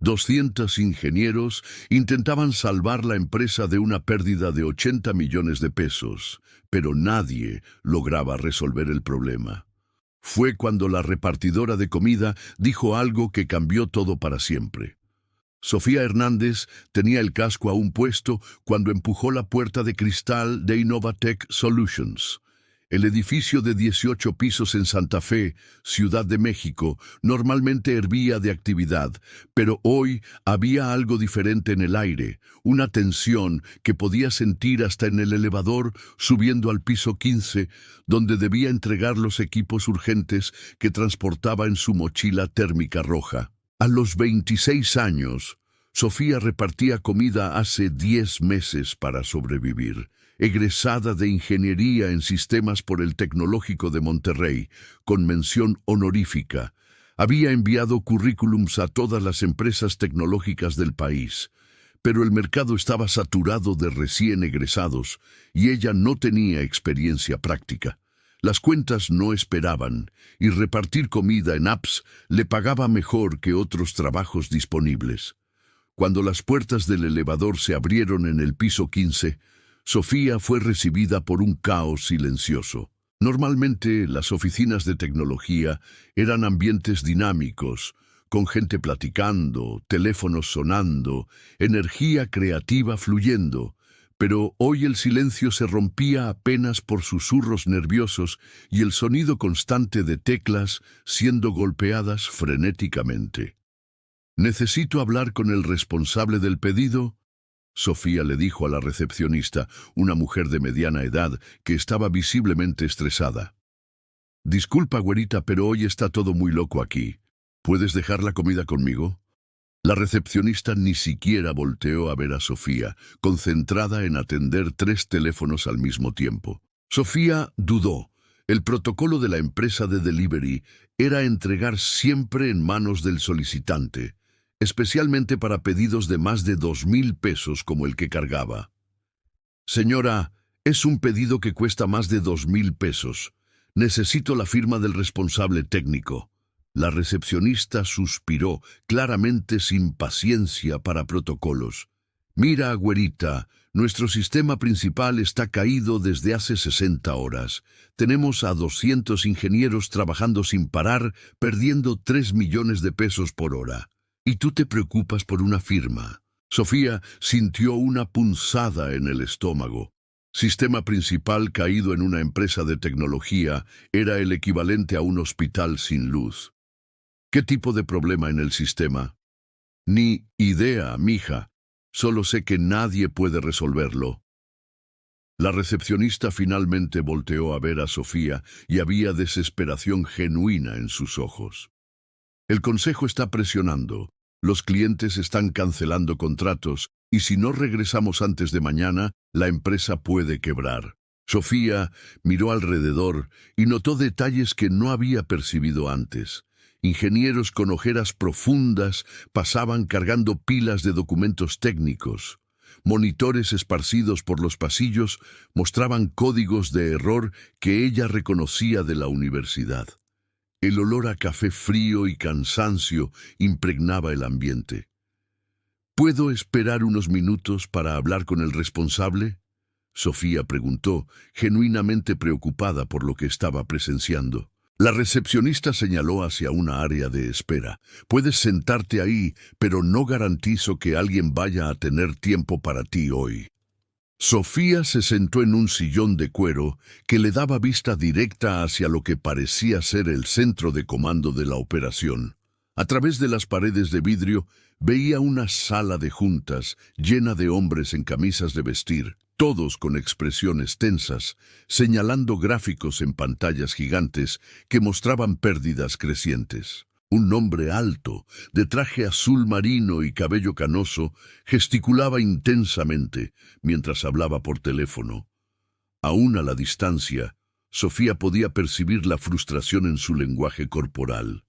200 ingenieros intentaban salvar la empresa de una pérdida de 80 millones de pesos, pero nadie lograba resolver el problema. Fue cuando la repartidora de comida dijo algo que cambió todo para siempre. Sofía Hernández tenía el casco aún puesto cuando empujó la puerta de cristal de Innovatech Solutions. El edificio de 18 pisos en Santa Fe, Ciudad de México, normalmente hervía de actividad, pero hoy había algo diferente en el aire, una tensión que podía sentir hasta en el elevador subiendo al piso 15, donde debía entregar los equipos urgentes que transportaba en su mochila térmica roja. A los 26 años, Sofía repartía comida hace 10 meses para sobrevivir. Egresada de Ingeniería en Sistemas por el Tecnológico de Monterrey, con mención honorífica, había enviado currículums a todas las empresas tecnológicas del país, pero el mercado estaba saturado de recién egresados y ella no tenía experiencia práctica. Las cuentas no esperaban y repartir comida en apps le pagaba mejor que otros trabajos disponibles. Cuando las puertas del elevador se abrieron en el piso 15, Sofía fue recibida por un caos silencioso. Normalmente, las oficinas de tecnología eran ambientes dinámicos, con gente platicando, teléfonos sonando, energía creativa fluyendo, pero hoy el silencio se rompía apenas por susurros nerviosos y el sonido constante de teclas siendo golpeadas frenéticamente. «Necesito hablar con el responsable del pedido», Sofía le dijo a la recepcionista, una mujer de mediana edad que estaba visiblemente estresada. «Disculpa, güerita, pero hoy está todo muy loco aquí. ¿Puedes dejar la comida conmigo?» La recepcionista ni siquiera volteó a ver a Sofía, concentrada en atender 3 teléfonos al mismo tiempo. Sofía dudó. El protocolo de la empresa de delivery era entregar siempre en manos del solicitante, especialmente para pedidos de más de 2,000 pesos como el que cargaba. «Señora, es un pedido que cuesta más de 2,000 pesos. Necesito la firma del responsable técnico». La recepcionista suspiró, claramente sin paciencia para protocolos. «Mira, güerita, nuestro sistema principal está caído desde hace 60 horas. Tenemos a 200 ingenieros trabajando sin parar, perdiendo 3 millones de pesos por hora. ¿Y tú te preocupas por una firma?» Sofía sintió una punzada en el estómago. Sistema principal caído en una empresa de tecnología era el equivalente a un hospital sin luz. «¿Qué tipo de problema en el sistema?» «Ni idea, mija. Solo sé que nadie puede resolverlo». La recepcionista finalmente volteó a ver a Sofía y había desesperación genuina en sus ojos. «El consejo está presionando. Los clientes están cancelando contratos y si no regresamos antes de mañana, la empresa puede quebrar». Sofía miró alrededor y notó detalles que no había percibido antes. Ingenieros con ojeras profundas pasaban cargando pilas de documentos técnicos. Monitores esparcidos por los pasillos mostraban códigos de error que ella reconocía de la universidad. El olor a café frío y cansancio impregnaba el ambiente. «¿Puedo esperar unos minutos para hablar con el responsable?», Sofía preguntó, genuinamente preocupada por lo que estaba presenciando. La recepcionista señaló hacia una área de espera. «Puedes sentarte ahí, pero no garantizo que alguien vaya a tener tiempo para ti hoy». Sofía se sentó en un sillón de cuero que le daba vista directa hacia lo que parecía ser el centro de comando de la operación. A través de las paredes de vidrio veía una sala de juntas llena de hombres en camisas de vestir, todos con expresiones tensas, señalando gráficos en pantallas gigantes que mostraban pérdidas crecientes. Un hombre alto, de traje azul marino y cabello canoso, gesticulaba intensamente mientras hablaba por teléfono. Aún a la distancia, Sofía podía percibir la frustración en su lenguaje corporal.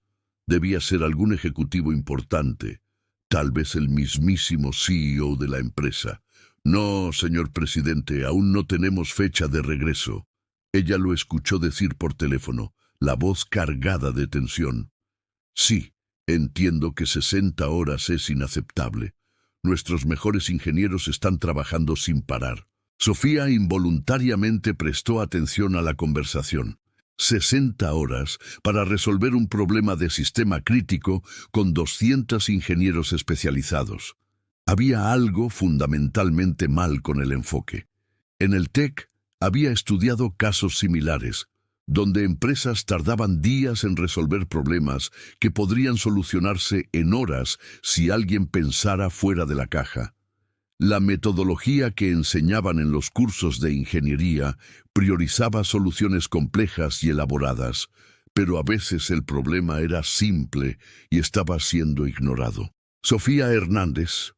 Debía ser algún ejecutivo importante, tal vez el mismísimo CEO de la empresa. «No, señor presidente, aún no tenemos fecha de regreso». Ella lo escuchó decir por teléfono, la voz cargada de tensión. «Sí, Entiendo que 60 horas es inaceptable. Nuestros mejores ingenieros están trabajando sin parar. Sofía involuntariamente prestó atención a la conversación. 60 horas para resolver un problema de sistema crítico con 200 ingenieros especializados. Había algo fundamentalmente mal con el enfoque. En el TEC había estudiado casos similares, donde empresas tardaban días en resolver problemas que podrían solucionarse en horas si alguien pensara fuera de la caja. La metodología que enseñaban en los cursos de ingeniería priorizaba soluciones complejas y elaboradas, pero a veces el problema era simple y estaba siendo ignorado. Sofía Hernández,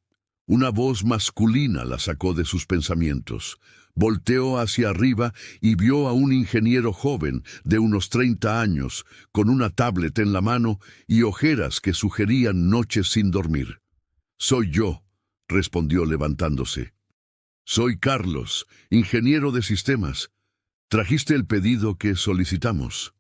una voz masculina, la sacó de sus pensamientos. Volteó hacia arriba y vio a un ingeniero joven de unos 30 años, con una tablet en la mano y ojeras que sugerían noches sin dormir. «Soy yo», respondió levantándose. «Soy Carlos, ingeniero de sistemas. ¿Trajiste el pedido que solicitamos?»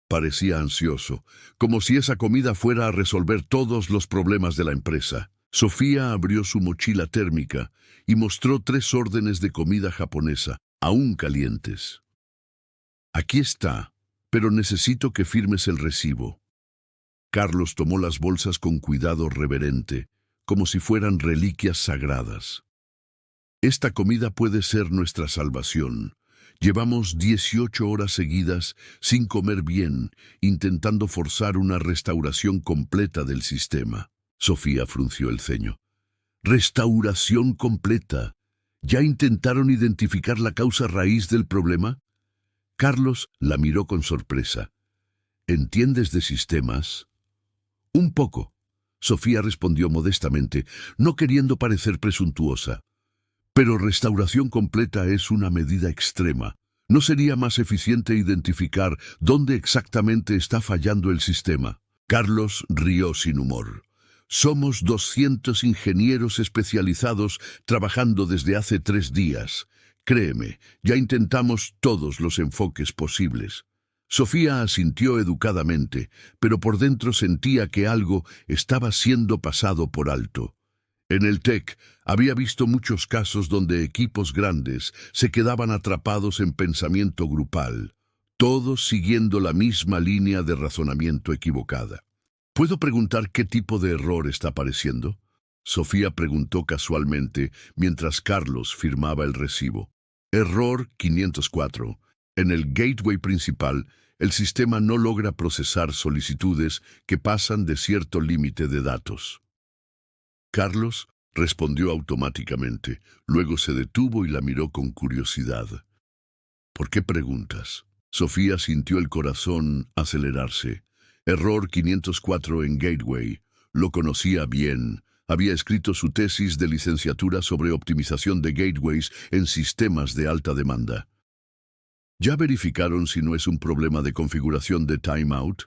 Parecía ansioso, como si esa comida fuera a resolver todos los problemas de la empresa. Sofía abrió su mochila térmica y mostró 3 órdenes de comida japonesa, aún calientes. «Aquí está, pero necesito que firmes el recibo». Carlos tomó las bolsas con cuidado reverente, como si fueran reliquias sagradas. «Esta comida puede ser nuestra salvación. Llevamos 18 horas seguidas sin comer bien, intentando forzar una restauración completa del sistema». Sofía frunció el ceño. «¿Restauración completa? ¿Ya intentaron identificar la causa raíz del problema?» Carlos la miró con sorpresa. «¿Entiendes de sistemas?» «Un poco», Sofía respondió modestamente, no queriendo parecer presuntuosa. «Pero restauración completa es una medida extrema. ¿No sería más eficiente identificar dónde exactamente está fallando el sistema?» Carlos rió sin humor. «Somos 200 ingenieros especializados trabajando desde hace 3 días. Créeme, ya intentamos todos los enfoques posibles». Sofía asintió educadamente, pero por dentro sentía que algo estaba siendo pasado por alto. En el TEC había visto muchos casos donde equipos grandes se quedaban atrapados en pensamiento grupal, todos siguiendo la misma línea de razonamiento equivocada. «¿Puedo preguntar qué tipo de error está apareciendo?», Sofía preguntó casualmente mientras Carlos firmaba el recibo. «Error 504. En el gateway principal, el sistema no logra procesar solicitudes que pasan de cierto límite de datos». Carlos respondió automáticamente, luego se detuvo y la miró con curiosidad. «¿Por qué preguntas?». Sofía sintió el corazón acelerarse. Error 504 en Gateway. Lo conocía bien. Había escrito su tesis de licenciatura sobre optimización de gateways en sistemas de alta demanda. ¿Ya verificaron si no es un problema de configuración de timeout?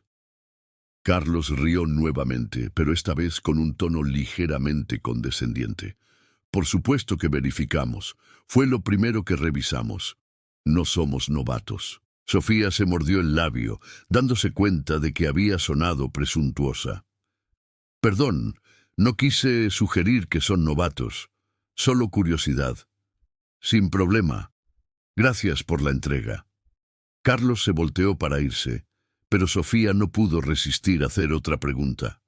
Carlos rió nuevamente, pero esta vez con un tono ligeramente condescendiente. «Por supuesto que verificamos. Fue lo primero que revisamos. No somos novatos». Sofía se mordió el labio, dándose cuenta de que había sonado presuntuosa. «Perdón, no quise sugerir que son novatos. Solo curiosidad». «Sin problema. Gracias por la entrega». Carlos se volteó para irse, pero Sofía no pudo resistir a hacer otra pregunta.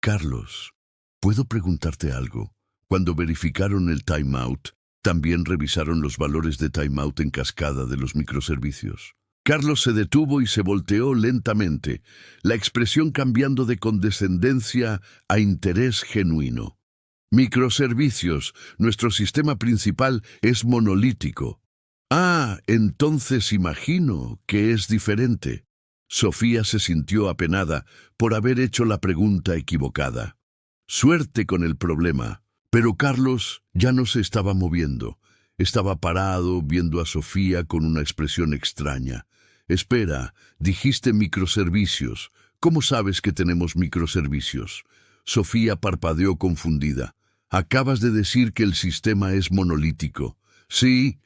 «Carlos, ¿puedo preguntarte algo? Cuando verificaron el timeout, ¿también revisaron los valores de timeout en cascada de los microservicios?» Carlos se detuvo y se volteó lentamente, la expresión cambiando de condescendencia a interés genuino. «Microservicios, nuestro sistema principal es monolítico». «Ah, entonces imagino que es diferente». Sofía se sintió apenada por haber hecho la pregunta equivocada. «Suerte con el problema». Pero Carlos ya no se estaba moviendo. Estaba parado, viendo a Sofía con una expresión extraña. «Espera, dijiste microservicios. ¿Cómo sabes que tenemos microservicios?» Sofía parpadeó confundida. «Acabas de decir que el sistema es monolítico». «Sí,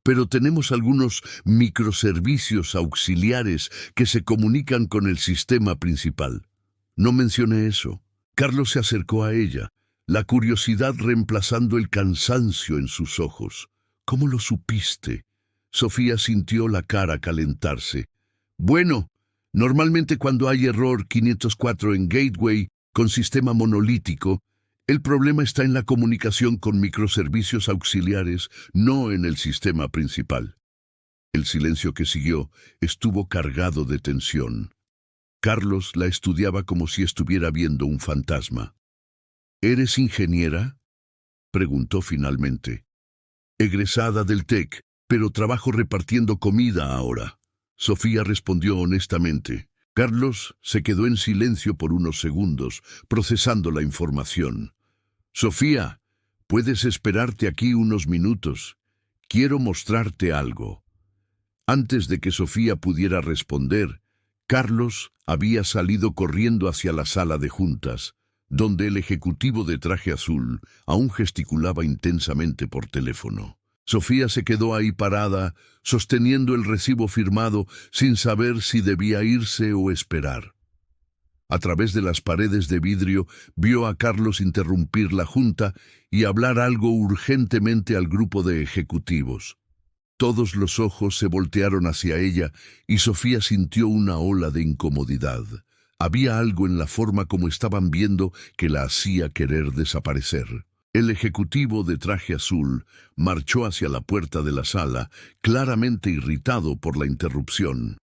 pero tenemos algunos microservicios auxiliares que se comunican con el sistema principal». No mencioné eso. Carlos se acercó a ella, la curiosidad reemplazando el cansancio en sus ojos. ¿Cómo lo supiste? Sofía sintió la cara calentarse. Bueno, normalmente cuando hay error 504 en Gateway con sistema monolítico, el problema está en la comunicación con microservicios auxiliares, no en el sistema principal. El silencio que siguió estuvo cargado de tensión. Carlos la estudiaba como si estuviera viendo un fantasma. ¿Eres ingeniera?, preguntó finalmente. Egresada del TEC, pero trabajo repartiendo comida ahora. Sofía respondió honestamente. Carlos se quedó en silencio por unos segundos, procesando la información. Sofía, puedes esperarte aquí unos minutos. Quiero mostrarte algo. Antes de que Sofía pudiera responder, Carlos había salido corriendo hacia la sala de juntas, donde el ejecutivo de traje azul aún gesticulaba intensamente por teléfono. Sofía se quedó ahí parada, sosteniendo el recibo firmado, sin saber si debía irse o esperar. A través de las paredes de vidrio, vio a Carlos interrumpir la junta y hablar algo urgentemente al grupo de ejecutivos. Todos los ojos se voltearon hacia ella y Sofía sintió una ola de incomodidad. Había algo en la forma como estaban viendo que la hacía querer desaparecer. El ejecutivo de traje azul marchó hacia la puerta de la sala, claramente irritado por la interrupción.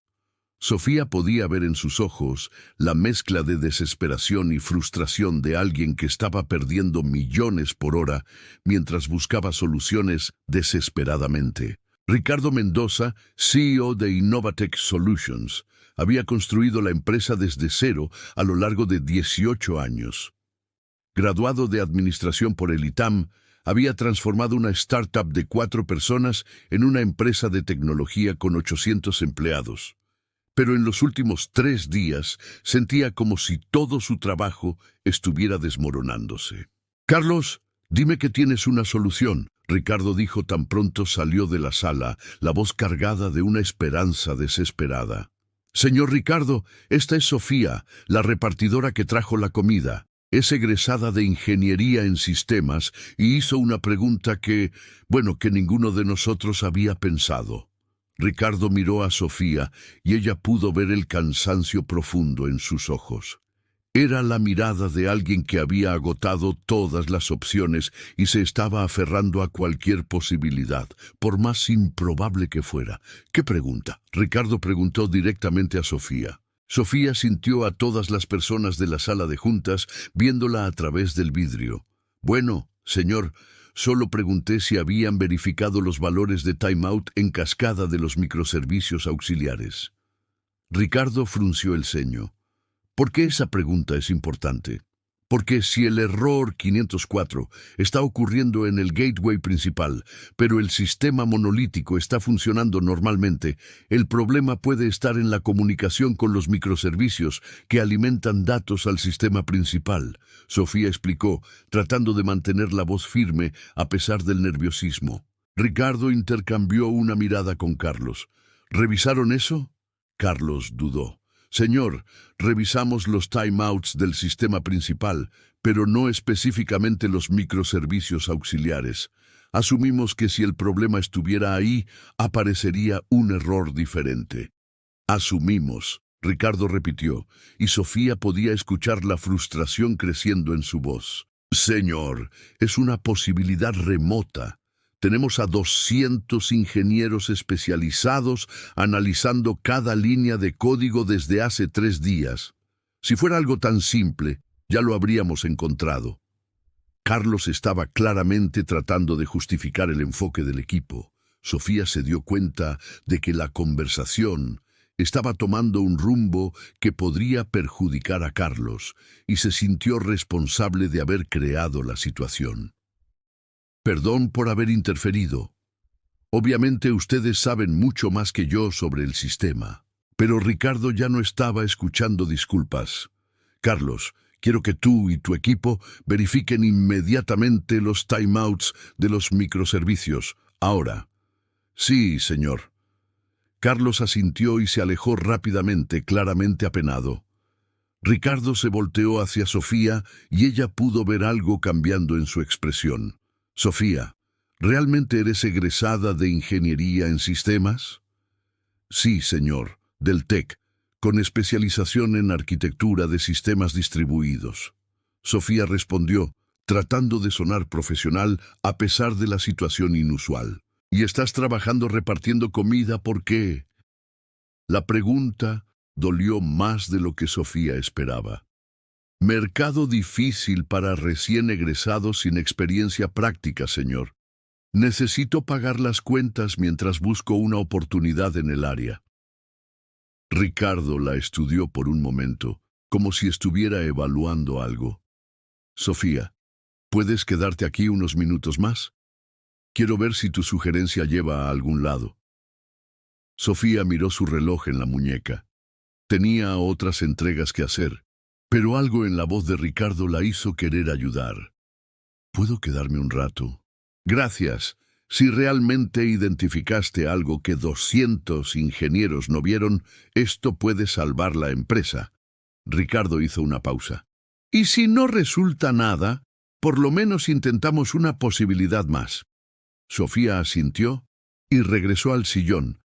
Sofía podía ver en sus ojos la mezcla de desesperación y frustración de alguien que estaba perdiendo millones por hora mientras buscaba soluciones desesperadamente. Ricardo Mendoza, CEO de Innovatech Solutions, había construido la empresa desde cero a lo largo de 18 años. Graduado de Administración por el ITAM, había transformado una startup de 4 personas en una empresa de tecnología con 800 empleados. Pero en los últimos 3 días sentía como si todo su trabajo estuviera desmoronándose. Carlos, dime que tienes una solución, Ricardo dijo tan pronto salió de la sala, la voz cargada de una esperanza desesperada. Señor Ricardo, esta es Sofía, la repartidora que trajo la comida. Es egresada de Ingeniería en Sistemas y hizo una pregunta que ninguno de nosotros había pensado. Ricardo miró a Sofía y ella pudo ver el cansancio profundo en sus ojos. Era la mirada de alguien que había agotado todas las opciones y se estaba aferrando a cualquier posibilidad, por más improbable que fuera. ¿Qué pregunta?, Ricardo preguntó directamente a Sofía. Sofía sintió a todas las personas de la sala de juntas viéndola a través del vidrio. Bueno, señor, solo pregunté si habían verificado los valores de timeout en cascada de los microservicios auxiliares. Ricardo frunció el ceño. ¿Por qué esa pregunta es importante? Porque si el error 504 está ocurriendo en el gateway principal, pero el sistema monolítico está funcionando normalmente, el problema puede estar en la comunicación con los microservicios que alimentan datos al sistema principal, Sofía explicó, tratando de mantener la voz firme a pesar del nerviosismo. Ricardo intercambió una mirada con Carlos. ¿Revisaron eso? Carlos dudó. Señor, revisamos los timeouts del sistema principal, pero no específicamente los microservicios auxiliares. Asumimos que si el problema estuviera ahí, aparecería un error diferente. Asumimos, Ricardo repitió, y Sofía podía escuchar la frustración creciendo en su voz. Señor, es una posibilidad remota. Tenemos a 200 ingenieros especializados analizando cada línea de código desde hace 3 días. Si fuera algo tan simple, ya lo habríamos encontrado. Carlos estaba claramente tratando de justificar el enfoque del equipo. Sofía se dio cuenta de que la conversación estaba tomando un rumbo que podría perjudicar a Carlos y se sintió responsable de haber creado la situación. Perdón por haber interferido. Obviamente ustedes saben mucho más que yo sobre el sistema. Pero Ricardo ya no estaba escuchando disculpas. Carlos, quiero que tú y tu equipo verifiquen inmediatamente los timeouts de los microservicios. Ahora. Sí, señor. Carlos asintió y se alejó rápidamente, claramente apenado. Ricardo se volteó hacia Sofía y ella pudo ver algo cambiando en su expresión. Sofía, ¿realmente eres egresada de Ingeniería en Sistemas? Sí, señor, del TEC, con especialización en Arquitectura de Sistemas Distribuidos. Sofía respondió, tratando de sonar profesional a pesar de la situación inusual. ¿Y estás trabajando repartiendo comida por qué? La pregunta dolió más de lo que Sofía esperaba. Mercado difícil para recién egresados sin experiencia práctica, señor. Necesito pagar las cuentas mientras busco una oportunidad en el área. Ricardo la estudió por un momento, como si estuviera evaluando algo. Sofía, ¿puedes quedarte aquí unos minutos más? Quiero ver si tu sugerencia lleva a algún lado. Sofía miró su reloj en la muñeca. Tenía otras entregas que hacer, pero algo en la voz de Ricardo la hizo querer ayudar. ¿Puedo quedarme un rato? Gracias. Si realmente identificaste algo que 200 ingenieros no vieron, esto puede salvar la empresa. Ricardo hizo una pausa. Y si no resulta nada, por lo menos intentamos una posibilidad más. Sofía asintió y regresó al sillón,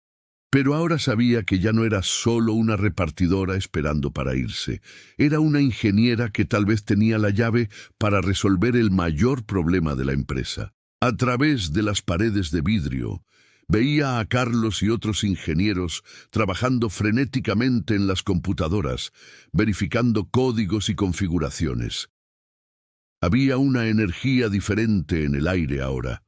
pero ahora sabía que ya no era solo una repartidora esperando para irse. Era una ingeniera que tal vez tenía la llave para resolver el mayor problema de la empresa. A través de las paredes de vidrio, veía a Carlos y otros ingenieros trabajando frenéticamente en las computadoras, verificando códigos y configuraciones. Había una energía diferente en el aire ahora,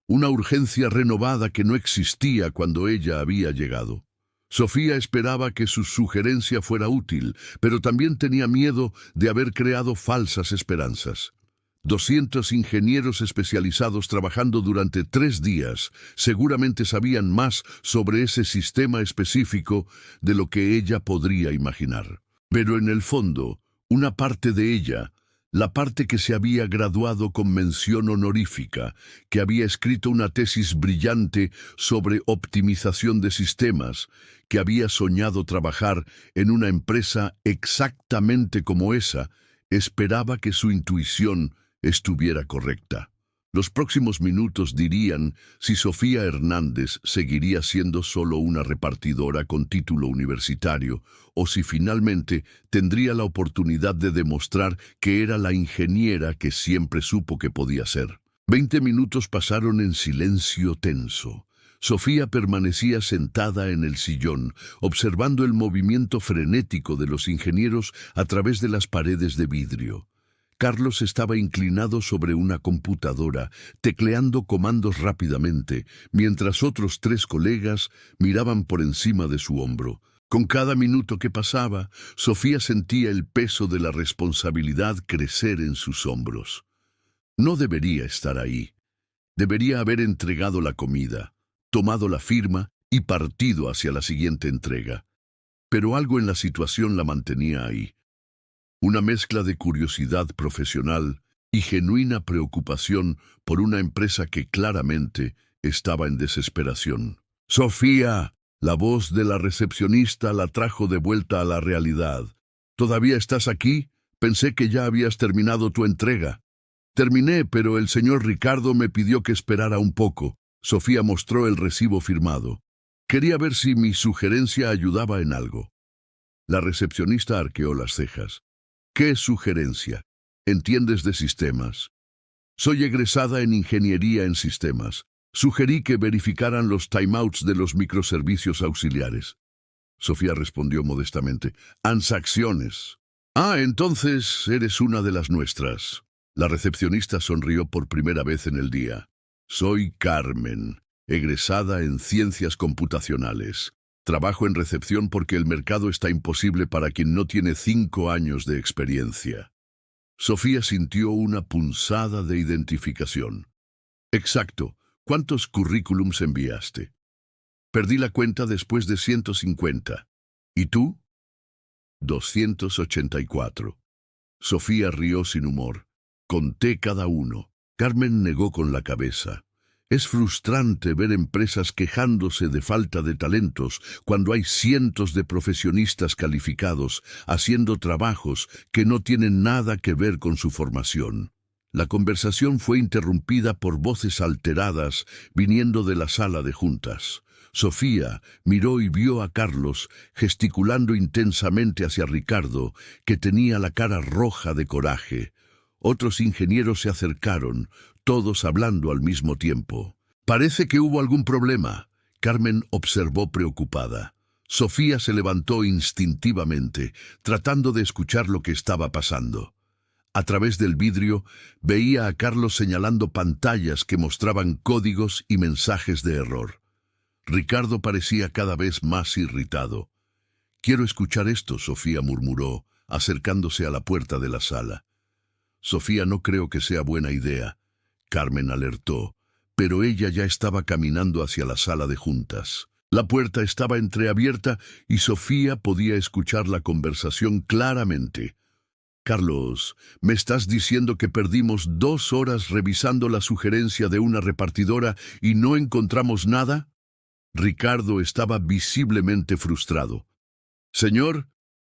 una urgencia renovada que no existía cuando ella había llegado. Sofía esperaba que su sugerencia fuera útil, pero también tenía miedo de haber creado falsas esperanzas. 200 ingenieros especializados trabajando durante 3 días seguramente sabían más sobre ese sistema específico de lo que ella podría imaginar. Pero en el fondo, una parte de ella, la parte que se había graduado con mención honorífica, que había escrito una tesis brillante sobre optimización de sistemas, que había soñado trabajar en una empresa exactamente como esa, esperaba que su intuición estuviera correcta. Los próximos minutos dirían si Sofía Hernández seguiría siendo solo una repartidora con título universitario o si finalmente tendría la oportunidad de demostrar que era la ingeniera que siempre supo que podía ser. 20 minutos pasaron en silencio tenso. Sofía permanecía sentada en el sillón, observando el movimiento frenético de los ingenieros a través de las paredes de vidrio. Carlos estaba inclinado sobre una computadora, tecleando comandos rápidamente, mientras otros 3 colegas miraban por encima de su hombro. Con cada minuto que pasaba, Sofía sentía el peso de la responsabilidad crecer en sus hombros. No debería estar ahí. Debería haber entregado la comida, tomado la firma y partido hacia la siguiente entrega. Pero algo en la situación la mantenía ahí. Una mezcla de curiosidad profesional y genuina preocupación por una empresa que claramente estaba en desesperación. «Sofía», la voz de la recepcionista la trajo de vuelta a la realidad. «¿Todavía estás aquí? Pensé que ya habías terminado tu entrega». «Terminé, pero el señor Ricardo me pidió que esperara un poco». Sofía mostró el recibo firmado. «Quería ver si mi sugerencia ayudaba en algo». La recepcionista arqueó las cejas. ¿Qué sugerencia? ¿Entiendes de sistemas? Soy egresada en Ingeniería en Sistemas. Sugerí que verificaran los timeouts de los microservicios auxiliares. Sofía respondió modestamente. Transacciones. Ah, entonces eres una de las nuestras. La recepcionista sonrió por primera vez en el día. Soy Carmen, egresada en Ciencias Computacionales. Trabajo en recepción porque el mercado está imposible para quien no tiene 5 años de experiencia. Sofía sintió una punzada de identificación. Exacto. ¿Cuántos currículums enviaste? Perdí la cuenta después de 150. ¿Y tú? 284. Sofía rió sin humor. Conté cada uno. Carmen negó con la cabeza. Es frustrante ver empresas quejándose de falta de talentos cuando hay cientos de profesionistas calificados haciendo trabajos que no tienen nada que ver con su formación. La conversación fue interrumpida por voces alteradas viniendo de la sala de juntas. Sofía miró y vio a Carlos gesticulando intensamente hacia Ricardo, que tenía la cara roja de coraje. Otros ingenieros se acercaron, todos hablando al mismo tiempo. «Parece que hubo algún problema», Carmen observó preocupada. Sofía se levantó instintivamente, tratando de escuchar lo que estaba pasando. A través del vidrio veía a Carlos señalando pantallas que mostraban códigos y mensajes de error. Ricardo parecía cada vez más irritado. «Quiero escuchar esto», Sofía murmuró, acercándose a la puerta de la sala. «Sofía, no creo que sea buena idea», Carmen alertó, pero ella ya estaba caminando hacia la sala de juntas. La puerta estaba entreabierta y Sofía podía escuchar la conversación claramente. «Carlos, ¿me estás diciendo que perdimos 2 horas revisando la sugerencia de una repartidora y no encontramos nada?» Ricardo estaba visiblemente frustrado. «Señor,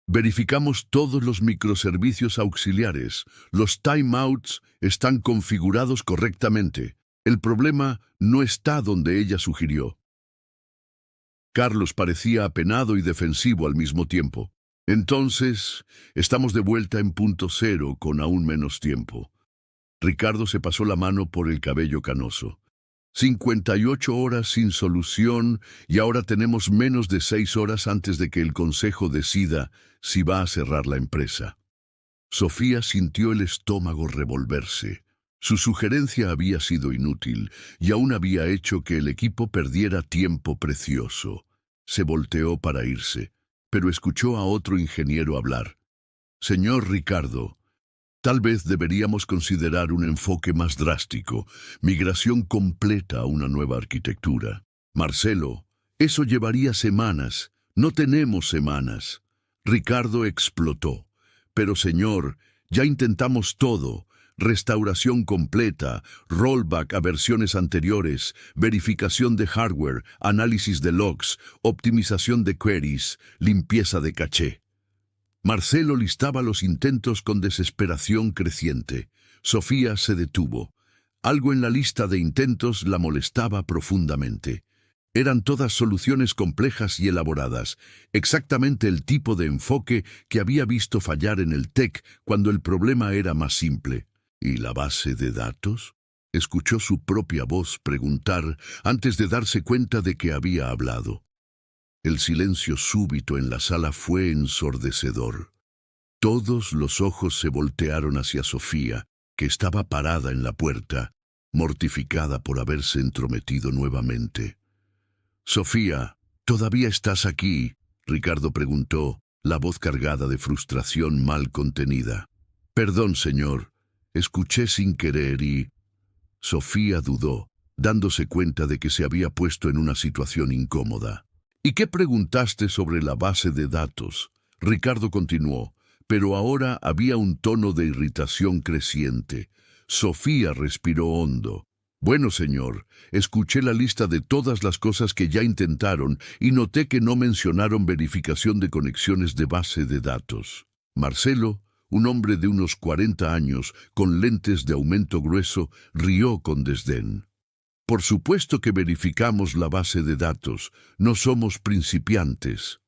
verificamos todos los microservicios auxiliares. Los timeouts están configurados correctamente. El problema no está donde ella sugirió». Carlos parecía apenado y defensivo al mismo tiempo. «Entonces, estamos de vuelta en punto cero con aún menos tiempo». Ricardo se pasó la mano por el cabello canoso. 58 horas sin solución y ahora tenemos menos de 6 horas antes de que el consejo decida si va a cerrar la empresa. Sofía sintió el estómago revolverse. Su sugerencia había sido inútil y aún había hecho que el equipo perdiera tiempo precioso. Se volteó para irse, pero escuchó a otro ingeniero hablar. «Señor Ricardo, tal vez deberíamos considerar un enfoque más drástico, migración completa a una nueva arquitectura. Marcelo, eso llevaría semanas. No tenemos semanas». Ricardo explotó. «Pero señor, ya intentamos todo. Restauración completa, rollback a versiones anteriores, verificación de hardware, análisis de logs, optimización de queries, limpieza de caché». Marcelo listaba los intentos con desesperación creciente. Sofía se detuvo. Algo en la lista de intentos la molestaba profundamente. Eran todas soluciones complejas y elaboradas, exactamente el tipo de enfoque que había visto fallar en el TEC cuando el problema era más simple. ¿Y la base de datos? Escuchó su propia voz preguntar antes de darse cuenta de que había hablado. El silencio súbito en la sala fue ensordecedor. Todos los ojos se voltearon hacia Sofía, que estaba parada en la puerta, mortificada por haberse entrometido nuevamente. «Sofía, ¿todavía estás aquí?», Ricardo preguntó, la voz cargada de frustración mal contenida. «Perdón, señor, escuché sin querer y...». Sofía dudó, dándose cuenta de que se había puesto en una situación incómoda. «¿Y qué preguntaste sobre la base de datos?», Ricardo continuó, pero ahora había un tono de irritación creciente. Sofía respiró hondo. «Bueno, señor, escuché la lista de todas las cosas que ya intentaron y noté que no mencionaron verificación de conexiones de base de datos». Marcelo, un hombre de unos 40 años, con lentes de aumento grueso, rió con desdén. «Por supuesto que verificamos la base de datos. No somos principiantes».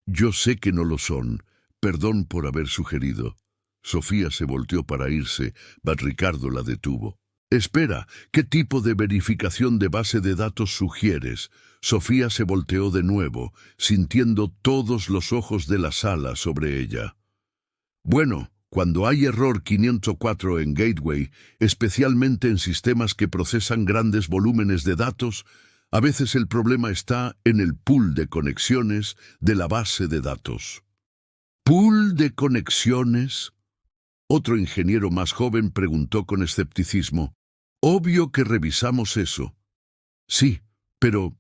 «Yo sé que no lo son. Perdón por haber sugerido». Sofía se volteó para irse, pero Ricardo la detuvo. «Espera, ¿qué tipo de verificación de base de datos sugieres?». Sofía se volteó de nuevo, sintiendo todos los ojos de la sala sobre ella. «Bueno, cuando hay error 504 en Gateway, especialmente en sistemas que procesan grandes volúmenes de datos, a veces el problema está en el pool de conexiones de la base de datos». «¿Pool de conexiones?». Otro ingeniero más joven preguntó con escepticismo. «Obvio que revisamos eso». «Sí, pero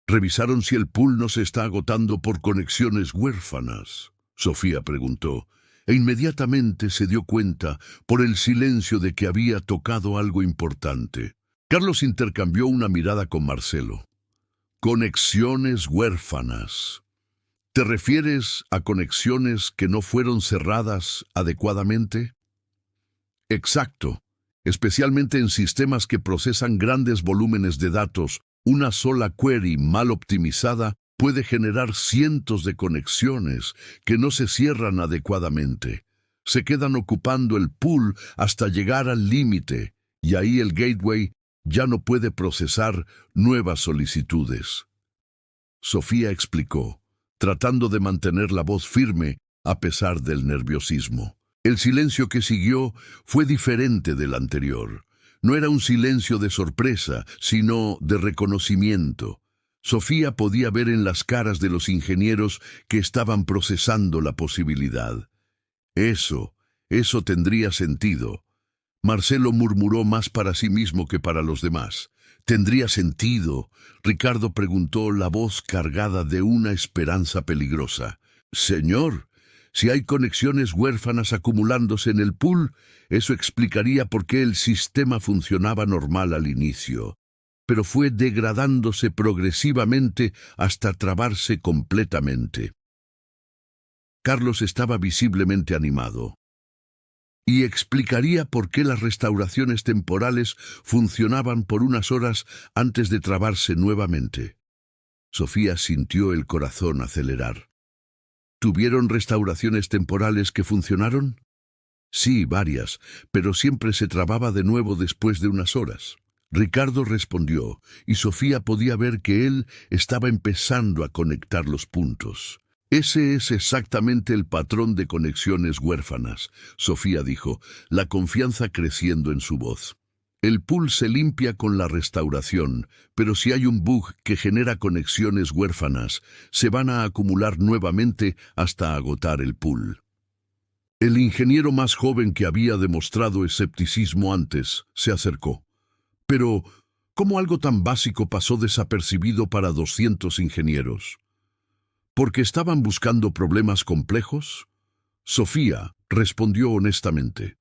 ¿revisaron si el pool no se está agotando por conexiones huérfanas?», Sofía preguntó, e inmediatamente se dio cuenta por el silencio de que había tocado algo importante. Carlos intercambió una mirada con Marcelo. Conexiones huérfanas. ¿Te refieres a conexiones que no fueron cerradas adecuadamente? Exacto. Especialmente en sistemas que procesan grandes volúmenes de datos, una sola query mal optimizada puede generar cientos de conexiones que no se cierran adecuadamente. Se quedan ocupando el pool hasta llegar al límite, y ahí el gateway ya no puede procesar nuevas solicitudes. Sofía explicó, tratando de mantener la voz firme a pesar del nerviosismo. El silencio que siguió fue diferente del anterior. No era un silencio de sorpresa, sino de reconocimiento. Sofía podía ver en las caras de los ingenieros que estaban procesando la posibilidad. Eso tendría sentido. Marcelo murmuró más para sí mismo que para los demás. ¿Tendría sentido? Ricardo preguntó, la voz cargada de una esperanza peligrosa. Señor, si hay conexiones huérfanas acumulándose en el pool, eso explicaría por qué el sistema funcionaba normal al inicio, pero fue degradándose progresivamente hasta trabarse completamente. Carlos estaba visiblemente animado. Y explicaría por qué las restauraciones temporales funcionaban por unas horas antes de trabarse nuevamente. Sofía sintió el corazón acelerar. ¿Tuvieron restauraciones temporales que funcionaron? Sí, varias, pero siempre se trababa de nuevo después de unas horas. Ricardo respondió, y Sofía podía ver que él estaba empezando a conectar los puntos. Ese es exactamente el patrón de conexiones huérfanas, Sofía dijo, la confianza creciendo en su voz. El pool se limpia con la restauración, pero si hay un bug que genera conexiones huérfanas, se van a acumular nuevamente hasta agotar el pool. El ingeniero más joven que había demostrado escepticismo antes se acercó. Pero, ¿cómo algo tan básico pasó desapercibido para 200 ingenieros? ¿Porque estaban buscando problemas complejos? Sofía respondió honestamente.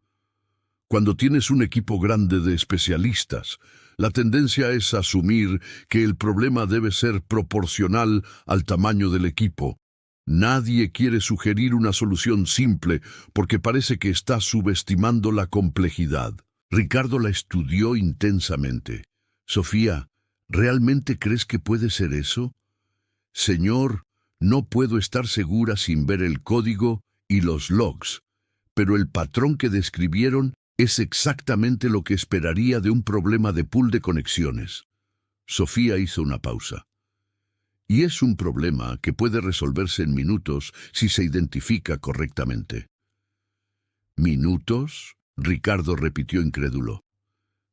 Cuando tienes un equipo grande de especialistas, la tendencia es asumir que el problema debe ser proporcional al tamaño del equipo. Nadie quiere sugerir una solución simple porque parece que está subestimando la complejidad. Ricardo la estudió intensamente. Sofía, ¿realmente crees que puede ser eso? Señor, no puedo estar segura sin ver el código y los logs, pero el patrón que describieron es exactamente lo que esperaría de un problema de pool de conexiones. Sofía hizo una pausa. Y es un problema que puede resolverse en minutos si se identifica correctamente. ¿Minutos? Ricardo repitió incrédulo.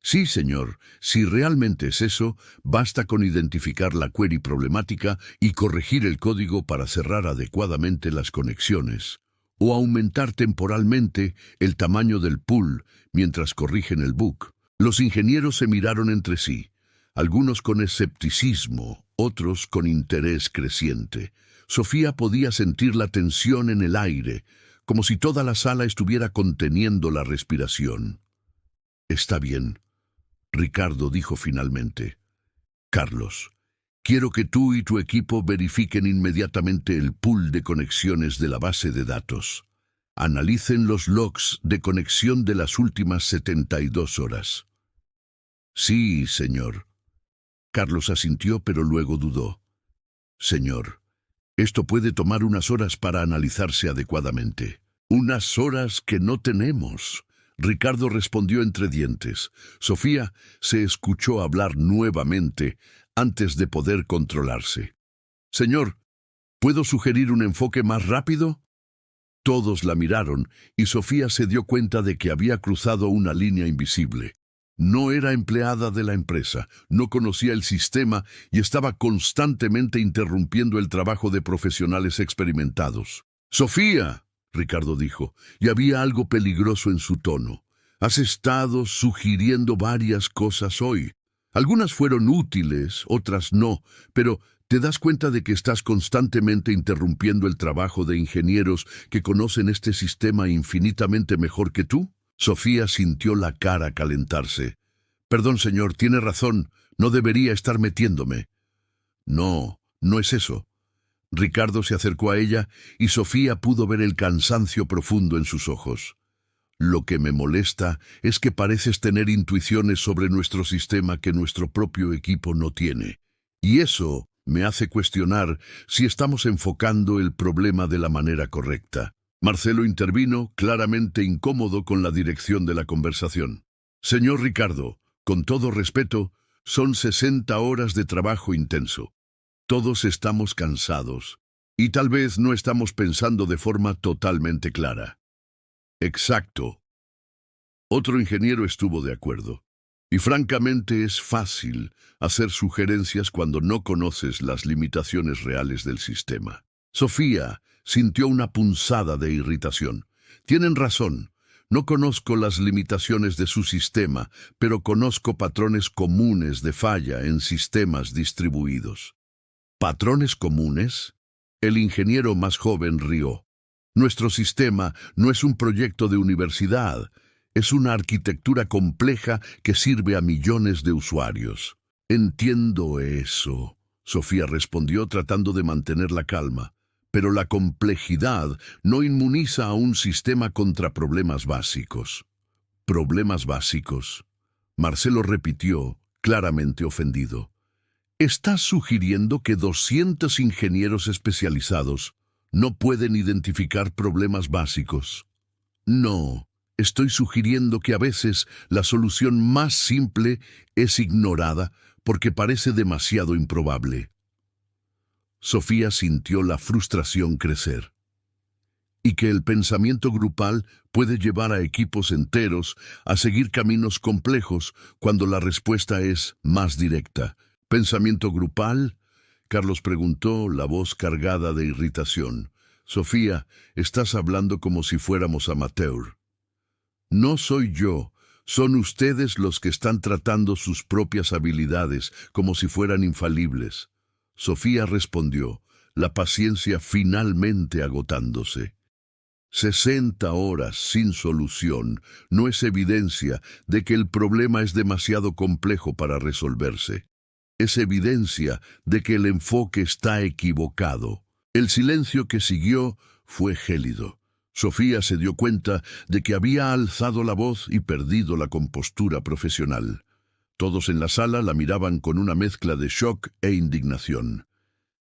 Sí, señor, si realmente es eso, basta con identificar la query problemática y corregir el código para cerrar adecuadamente las conexiones, o aumentar temporalmente el tamaño del pool mientras corrigen el bug. Los ingenieros se miraron entre sí, algunos con escepticismo, otros con interés creciente. Sofía podía sentir la tensión en el aire, como si toda la sala estuviera conteniendo la respiración. Está bien, Ricardo dijo finalmente. Carlos, quiero que tú y tu equipo verifiquen inmediatamente el pool de conexiones de la base de datos. Analicen los logs de conexión de las últimas 72 horas. Sí, señor. Carlos asintió, pero luego dudó. Señor, esto puede tomar unas horas para analizarse adecuadamente. Unas horas que no tenemos. Ricardo respondió entre dientes. Sofía se escuchó hablar nuevamente antes de poder controlarse. Señor, ¿puedo sugerir un enfoque más rápido? Todos la miraron y Sofía se dio cuenta de que había cruzado una línea invisible. No era empleada de la empresa, no conocía el sistema y estaba constantemente interrumpiendo el trabajo de profesionales experimentados. ¡Sofía!, Ricardo dijo, y había algo peligroso en su tono. Has estado sugiriendo varias cosas hoy. Algunas fueron útiles, otras no, pero ¿te das cuenta de que estás constantemente interrumpiendo el trabajo de ingenieros que conocen este sistema infinitamente mejor que tú? Sofía sintió la cara calentarse. Perdón, señor, tiene razón, no debería estar metiéndome. No, no es eso. Ricardo se acercó a ella y Sofía pudo ver el cansancio profundo en sus ojos. Lo que me molesta es que pareces tener intuiciones sobre nuestro sistema que nuestro propio equipo no tiene. Y eso me hace cuestionar si estamos enfocando el problema de la manera correcta. Marcelo intervino, claramente incómodo con la dirección de la conversación. Señor Ricardo, con todo respeto, son 60 horas de trabajo intenso. Todos estamos cansados y tal vez no estamos pensando de forma totalmente clara. Exacto. Otro ingeniero estuvo de acuerdo. Y francamente es fácil hacer sugerencias cuando no conoces las limitaciones reales del sistema. Sofía sintió una punzada de irritación. Tienen razón. No conozco las limitaciones de su sistema, pero conozco patrones comunes de falla en sistemas distribuidos. ¿Patrones comunes? El ingeniero más joven rió. Nuestro sistema no es un proyecto de universidad, es una arquitectura compleja que sirve a millones de usuarios. Entiendo eso, Sofía respondió tratando de mantener la calma. Pero la complejidad no inmuniza a un sistema contra problemas básicos. ¿Problemas básicos? Marcelo repitió, claramente ofendido. ¿Estás sugiriendo que 200 ingenieros especializados no pueden identificar problemas básicos? No, estoy sugiriendo que a veces la solución más simple es ignorada porque parece demasiado improbable. Sofía sintió la frustración crecer. Y que el pensamiento grupal puede llevar a equipos enteros a seguir caminos complejos cuando la respuesta es más directa. ¿Pensamiento grupal? Carlos preguntó, la voz cargada de irritación. Sofía, estás hablando como si fuéramos amateur. No soy yo, son ustedes los que están tratando sus propias habilidades como si fueran infalibles. Sofía respondió, la paciencia finalmente agotándose. 60 horas sin solución no es evidencia de que el problema es demasiado complejo para resolverse. Es evidencia de que el enfoque está equivocado. El silencio que siguió fue gélido. Sofía se dio cuenta de que había alzado la voz y perdido la compostura profesional. Todos en la sala la miraban con una mezcla de shock e indignación.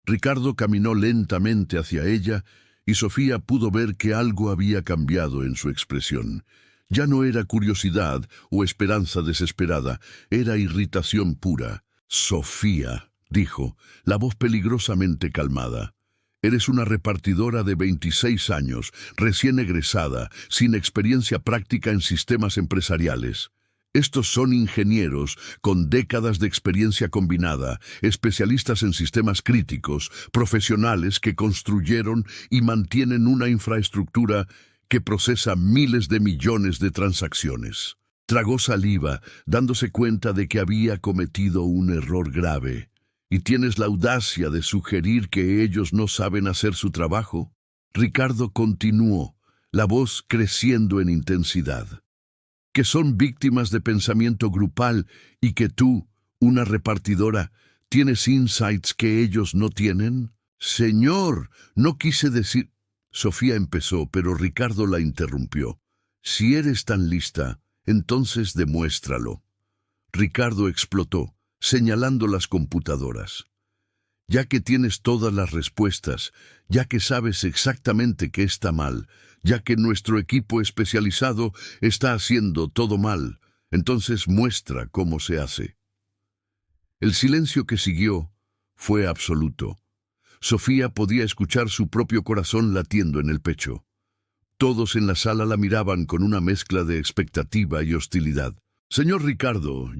Ricardo caminó lentamente hacia ella y Sofía pudo ver que algo había cambiado en su expresión. Ya no era curiosidad o esperanza desesperada, era irritación pura. Sofía, dijo, la voz peligrosamente calmada. Eres una repartidora de 26 años, recién egresada, sin experiencia práctica en sistemas empresariales. Estos son ingenieros con décadas de experiencia combinada, especialistas en sistemas críticos, profesionales que construyeron y mantienen una infraestructura que procesa miles de millones de transacciones. Tragó saliva, dándose cuenta de que había cometido un error grave. ¿Y tienes la audacia de sugerir que ellos no saben hacer su trabajo? Ricardo continuó, la voz creciendo en intensidad. Que son víctimas de pensamiento grupal y que tú, una repartidora, tienes insights que ellos no tienen? Señor, no quise decir... Sofía empezó, pero Ricardo la interrumpió. Si eres tan lista, entonces demuéstralo. Ricardo explotó, señalando las computadoras. Ya que tienes todas las respuestas, ya que sabes exactamente qué está mal, ya que nuestro equipo especializado está haciendo todo mal, entonces muestra cómo se hace. El silencio que siguió fue absoluto. Sofía podía escuchar su propio corazón latiendo en el pecho. Todos en la sala la miraban con una mezcla de expectativa y hostilidad. Señor Ricardo,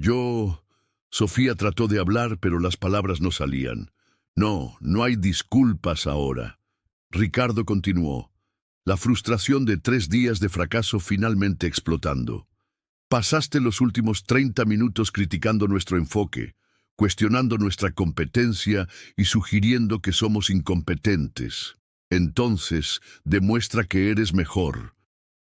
Sofía trató de hablar, pero las palabras no salían. No, no hay disculpas ahora. Ricardo continuó. La frustración de 3 días de fracaso finalmente explotando. Pasaste los últimos 30 minutos criticando nuestro enfoque, cuestionando nuestra competencia y sugiriendo que somos incompetentes. Entonces, demuestra que eres mejor.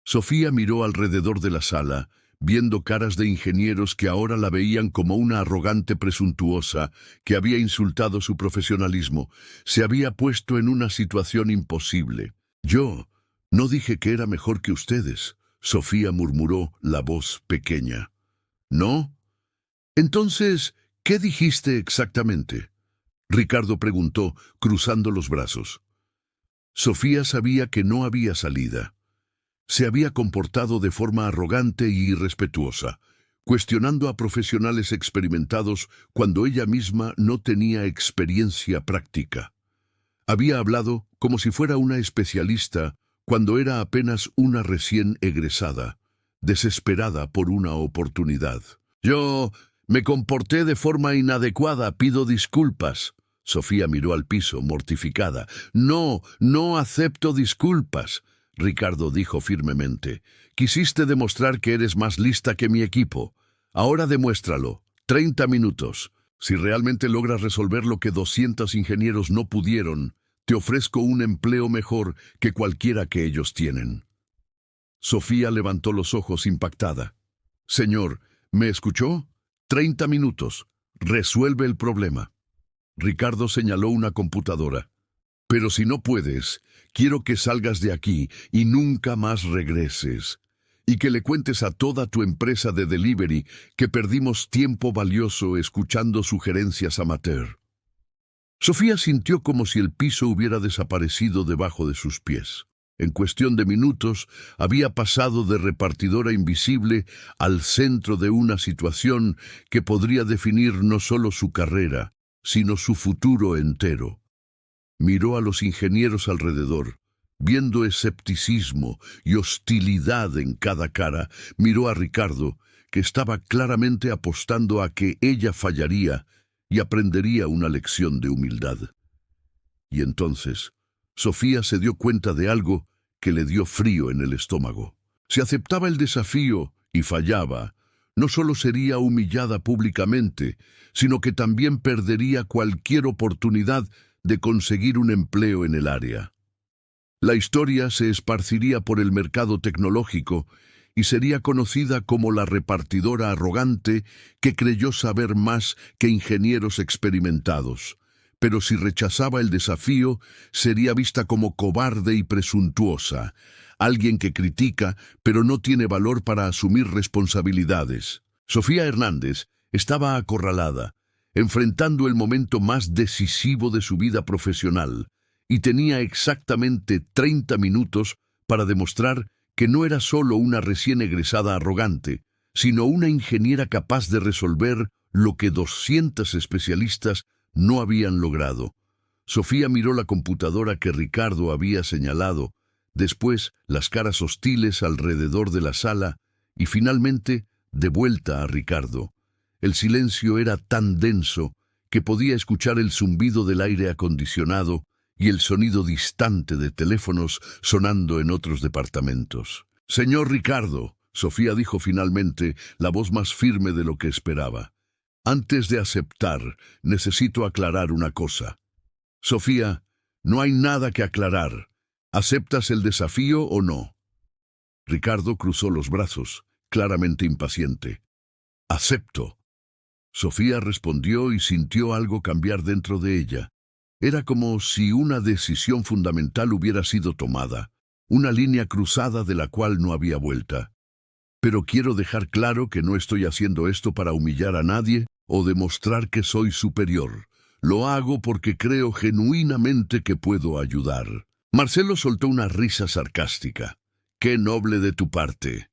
Sofía miró alrededor de la sala, viendo caras de ingenieros que ahora la veían como una arrogante presuntuosa que había insultado su profesionalismo. Se había puesto en una situación imposible. «Yo no dije que era mejor que ustedes», Sofía murmuró, la voz pequeña. «¿No? Entonces, ¿qué dijiste exactamente?», Ricardo preguntó, cruzando los brazos. Sofía sabía que no había salida. Se había comportado de forma arrogante y irrespetuosa, cuestionando a profesionales experimentados cuando ella misma no tenía experiencia práctica. Había hablado como si fuera una especialista cuando era apenas una recién egresada, desesperada por una oportunidad. «Yo me comporté de forma inadecuada, pido disculpas». Sofía miró al piso, mortificada. No acepto disculpas», Ricardo dijo firmemente. «Quisiste demostrar que eres más lista que mi equipo. Ahora demuéstralo. 30 minutos. Si realmente logras resolver lo que 200 ingenieros no pudieron, te ofrezco un empleo mejor que cualquiera que ellos tienen». Sofía levantó los ojos impactada. «Señor, ¿me escuchó? 30 minutos. Resuelve el problema». Ricardo señaló una computadora. «Pero si no puedes, quiero que salgas de aquí y nunca más regreses. Y que le cuentes a toda tu empresa de delivery que perdimos tiempo valioso escuchando sugerencias amateur». Sofía sintió como si el piso hubiera desaparecido debajo de sus pies. En cuestión de minutos, había pasado de repartidora invisible al centro de una situación que podría definir no solo su carrera, sino su futuro entero. Miró a los ingenieros alrededor, viendo escepticismo y hostilidad en cada cara. Miró a Ricardo, que estaba claramente apostando a que ella fallaría y aprendería una lección de humildad. Y entonces, Sofía se dio cuenta de algo que le dio frío en el estómago. Si aceptaba el desafío y fallaba, no solo sería humillada públicamente, sino que también perdería cualquier oportunidad de conseguir un empleo en el área. La historia se esparciría por el mercado tecnológico y sería conocida como la repartidora arrogante que creyó saber más que ingenieros experimentados. Pero si rechazaba el desafío, sería vista como cobarde y presuntuosa, alguien que critica, pero no tiene valor para asumir responsabilidades. Sofía Hernández estaba acorralada, enfrentando el momento más decisivo de su vida profesional, y tenía exactamente 30 minutos para demostrar que no era solo una recién egresada arrogante, sino una ingeniera capaz de resolver lo que 200 especialistas no habían logrado. Sofía miró la computadora que Ricardo había señalado, después las caras hostiles alrededor de la sala y finalmente de vuelta a Ricardo. El silencio era tan denso que podía escuchar el zumbido del aire acondicionado y el sonido distante de teléfonos sonando en otros departamentos. «Señor Ricardo», Sofía dijo finalmente, la voz más firme de lo que esperaba. «Antes de aceptar, necesito aclarar una cosa». «Sofía, no hay nada que aclarar. ¿Aceptas el desafío o no?». Ricardo cruzó los brazos, claramente impaciente. «Acepto». Sofía respondió y sintió algo cambiar dentro de ella. Era como si una decisión fundamental hubiera sido tomada, una línea cruzada de la cual no había vuelta. «Pero quiero dejar claro que no estoy haciendo esto para humillar a nadie o demostrar que soy superior. Lo hago porque creo genuinamente que puedo ayudar». Marcelo soltó una risa sarcástica. «Qué noble de tu parte».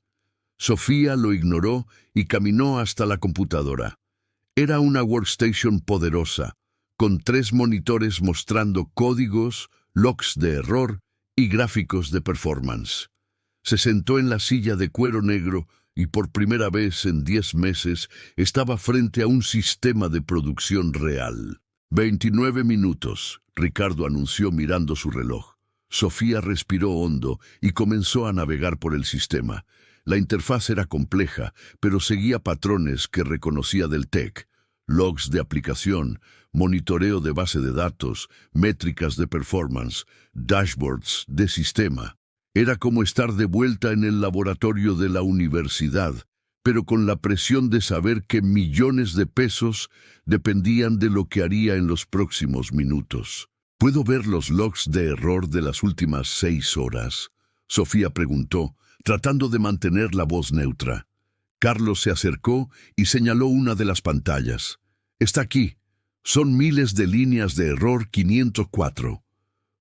Sofía lo ignoró y caminó hasta la computadora. Era una workstation poderosa, con 3 monitores mostrando códigos, logs de error y gráficos de performance. Se sentó en la silla de cuero negro y por primera vez en 10 meses estaba frente a un sistema de producción real. 29 minutos, Ricardo anunció mirando su reloj. Sofía respiró hondo y comenzó a navegar por el sistema. La interfaz era compleja, pero seguía patrones que reconocía del TEC. Logs de aplicación, monitoreo de base de datos, métricas de performance, dashboards de sistema. Era como estar de vuelta en el laboratorio de la universidad, pero con la presión de saber que millones de pesos dependían de lo que haría en los próximos minutos. ¿Puedo ver los logs de error de las últimas 6 horas? Sofía preguntó, tratando de mantener la voz neutra. Carlos se acercó y señaló una de las pantallas. Está aquí. Son miles de líneas de error 504.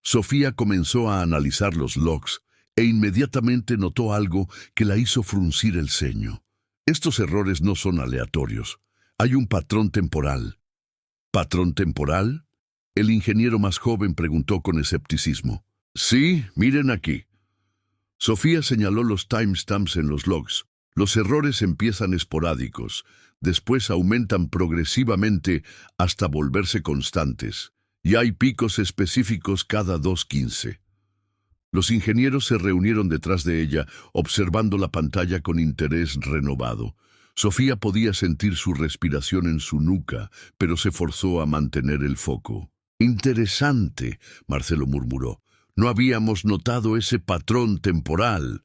Sofía comenzó a analizar los logs e inmediatamente notó algo que la hizo fruncir el ceño. Estos errores no son aleatorios. Hay un patrón temporal. ¿Patrón temporal? El ingeniero más joven preguntó con escepticismo. Sí, miren aquí. Sofía señaló los timestamps en los logs. Los errores empiezan esporádicos, después aumentan progresivamente hasta volverse constantes, y hay picos específicos cada 2:15. Los ingenieros se reunieron detrás de ella, observando la pantalla con interés renovado. Sofía podía sentir su respiración en su nuca, pero se forzó a mantener el foco. Interesante, Marcelo murmuró. No habíamos notado ese patrón temporal.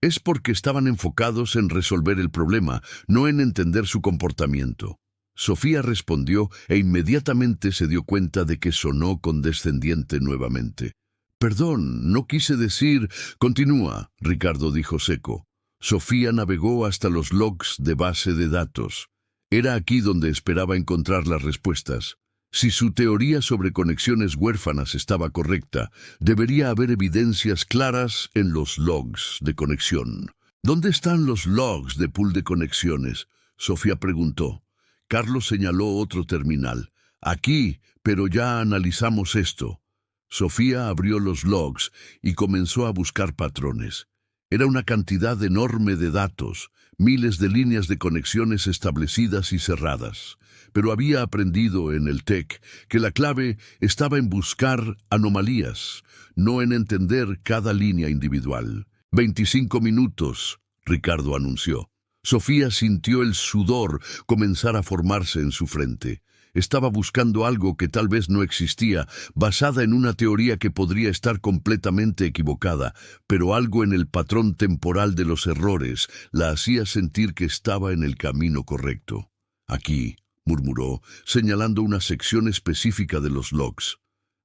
Es porque estaban enfocados en resolver el problema, no en entender su comportamiento. Sofía respondió e inmediatamente se dio cuenta de que sonó condescendiente nuevamente. Perdón, no quise decir... Continúa, Ricardo dijo seco. Sofía navegó hasta los logs de base de datos. Era aquí donde esperaba encontrar las respuestas. Si su teoría sobre conexiones huérfanas estaba correcta, debería haber evidencias claras en los logs de conexión. ¿Dónde están los logs de pool de conexiones? Sofía preguntó. Carlos señaló otro terminal. Aquí, pero ya analizamos esto. Sofía abrió los logs y comenzó a buscar patrones. Era una cantidad enorme de datos, miles de líneas de conexiones establecidas y cerradas. Pero había aprendido en el TEC que la clave estaba en buscar anomalías, no en entender cada línea individual. 25 minutos, Ricardo anunció. Sofía sintió el sudor comenzar a formarse en su frente. Estaba buscando algo que tal vez no existía, basada en una teoría que podría estar completamente equivocada, pero algo en el patrón temporal de los errores la hacía sentir que estaba en el camino correcto. Aquí, murmuró, señalando una sección específica de los logs.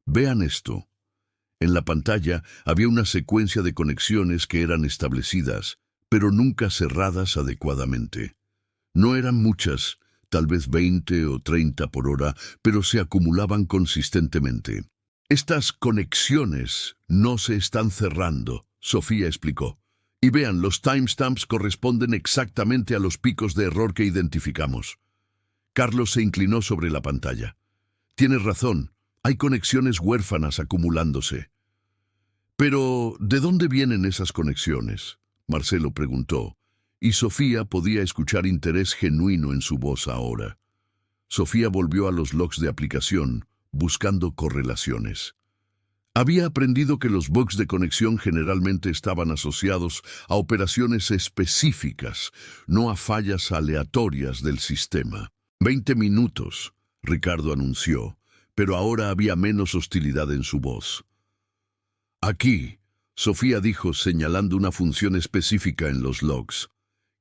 Vean esto. En la pantalla había una secuencia de conexiones que eran establecidas, pero nunca cerradas adecuadamente. No eran muchas, tal vez 20 o 30 por hora, pero se acumulaban consistentemente. Estas conexiones no se están cerrando, Sofía explicó. Y vean, los timestamps corresponden exactamente a los picos de error que identificamos. Carlos se inclinó sobre la pantalla. Tienes razón, hay conexiones huérfanas acumulándose. Pero, ¿de dónde vienen esas conexiones? Marcelo preguntó, y Sofía podía escuchar interés genuino en su voz ahora. Sofía volvió a los logs de aplicación, buscando correlaciones. Había aprendido que los bugs de conexión generalmente estaban asociados a operaciones específicas, no a fallas aleatorias del sistema. 20 minutos, Ricardo anunció, pero ahora había menos hostilidad en su voz. Aquí, Sofía dijo señalando una función específica en los logs.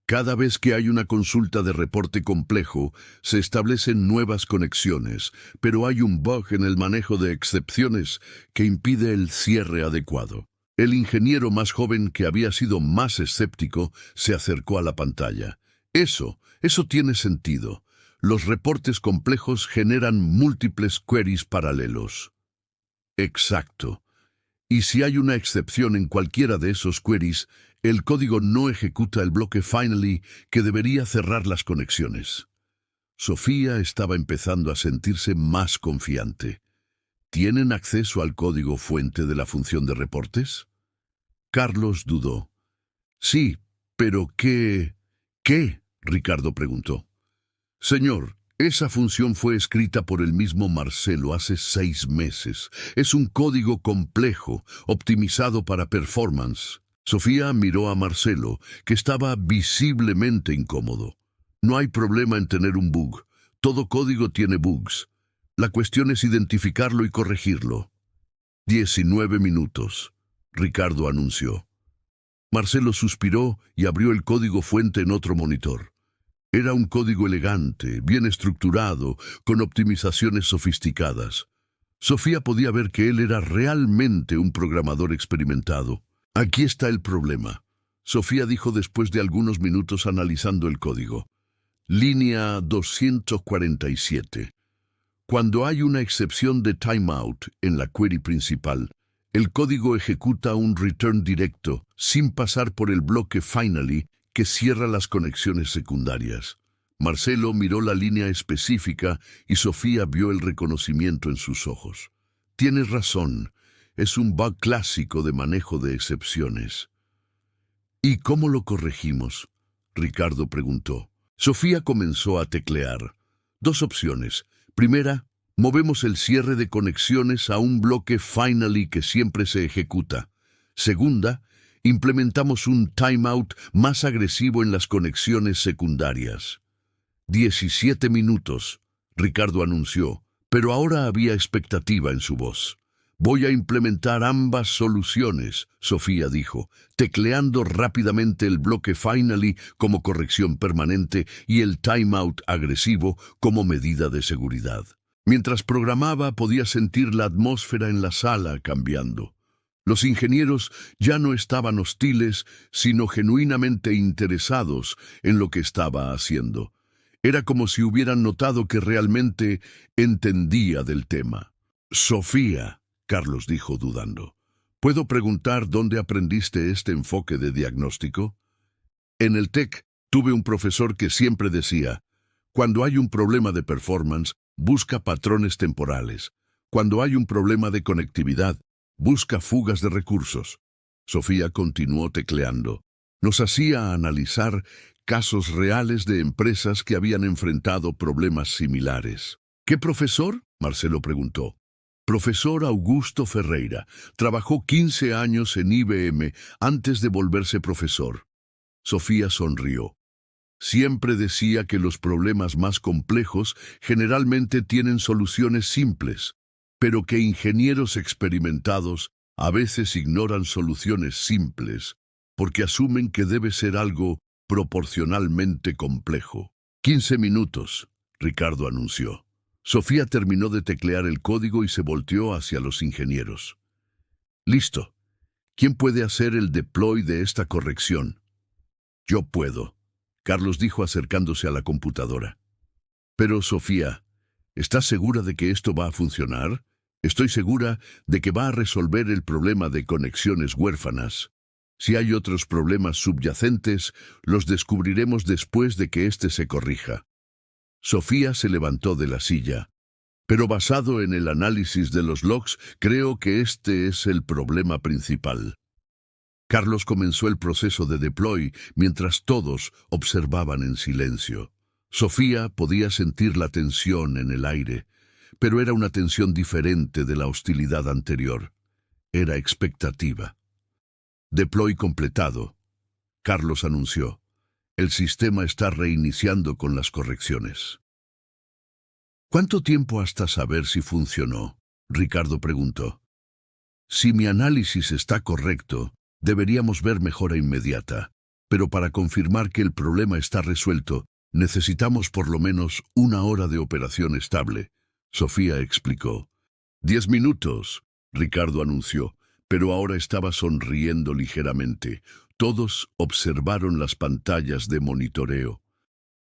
Cada vez que hay una consulta de reporte complejo, se establecen nuevas conexiones, pero hay un bug en el manejo de excepciones que impide el cierre adecuado. El ingeniero más joven, que había sido más escéptico, se acercó a la pantalla. Eso tiene sentido. Los reportes complejos generan múltiples queries paralelos. Exacto. Y si hay una excepción en cualquiera de esos queries, el código no ejecuta el bloque finally que debería cerrar las conexiones. Sofía estaba empezando a sentirse más confiante. ¿Tienen acceso al código fuente de la función de reportes? Carlos dudó. Sí, pero ¿qué? Ricardo preguntó. Señor, esa función fue escrita por el mismo Marcelo hace 6 meses. Es un código complejo, optimizado para performance. Sofía miró a Marcelo, que estaba visiblemente incómodo. No hay problema en tener un bug. Todo código tiene bugs. La cuestión es identificarlo y corregirlo. 19 minutos, Ricardo anunció. Marcelo suspiró y abrió el código fuente en otro monitor. Era un código elegante, bien estructurado, con optimizaciones sofisticadas. Sofía podía ver que él era realmente un programador experimentado. Aquí está el problema, Sofía dijo después de algunos minutos analizando el código. Línea 247. Cuando hay una excepción de timeout en la query principal, el código ejecuta un return directo, sin pasar por el bloque finally que cierra las conexiones secundarias. Marcelo miró la línea específica y Sofía vio el reconocimiento en sus ojos. Tienes razón, es un bug clásico de manejo de excepciones. ¿Y cómo lo corregimos?, Ricardo preguntó. Sofía comenzó a teclear. Dos opciones. Primera, movemos el cierre de conexiones a un bloque finally que siempre se ejecuta. Segunda, implementamos un timeout más agresivo en las conexiones secundarias. 17 minutos, Ricardo anunció, pero ahora había expectativa en su voz. Voy a implementar ambas soluciones, Sofía dijo, tecleando rápidamente el bloque finally como corrección permanente y el timeout agresivo como medida de seguridad. Mientras programaba, podía sentir la atmósfera en la sala cambiando. Los ingenieros ya no estaban hostiles, sino genuinamente interesados en lo que estaba haciendo. Era como si hubieran notado que realmente entendía del tema. Sofía, Carlos dijo dudando, ¿puedo preguntar dónde aprendiste este enfoque de diagnóstico? En el TEC tuve un profesor que siempre decía, cuando hay un problema de performance, busca patrones temporales. Cuando hay un problema de conectividad, busca fugas de recursos. Sofía continuó tecleando. Nos hacía analizar casos reales de empresas que habían enfrentado problemas similares. ¿Qué profesor?, Marcelo preguntó. Profesor Augusto Ferreira. Trabajó 15 años en IBM antes de volverse profesor. Sofía sonrió. Siempre decía que los problemas más complejos generalmente tienen soluciones simples, pero que ingenieros experimentados a veces ignoran soluciones simples porque asumen que debe ser algo proporcionalmente complejo. 15 minutos, Ricardo anunció. Sofía terminó de teclear el código y se volteó hacia los ingenieros. Listo. ¿Quién puede hacer el deploy de esta corrección? Yo puedo, Carlos dijo acercándose a la computadora. Pero, Sofía, ¿estás segura de que esto va a funcionar? Estoy segura de que va a resolver el problema de conexiones huérfanas. Si hay otros problemas subyacentes, los descubriremos después de que éste se corrija. Sofía se levantó de la silla. Pero basado en el análisis de los logs, creo que este es el problema principal. Carlos comenzó el proceso de deploy mientras todos observaban en silencio. Sofía podía sentir la tensión en el aire, pero era una tensión diferente de la hostilidad anterior. Era expectativa. Deploy completado, Carlos anunció. El sistema está reiniciando con las correcciones. ¿Cuánto tiempo hasta saber si funcionó?, Ricardo preguntó. Si mi análisis está correcto, deberíamos ver mejora inmediata, pero para confirmar que el problema está resuelto, necesitamos por lo menos 1 hora de operación estable, Sofía explicó. 10 minutos, Ricardo anunció, pero ahora estaba sonriendo ligeramente. Todos observaron las pantallas de monitoreo.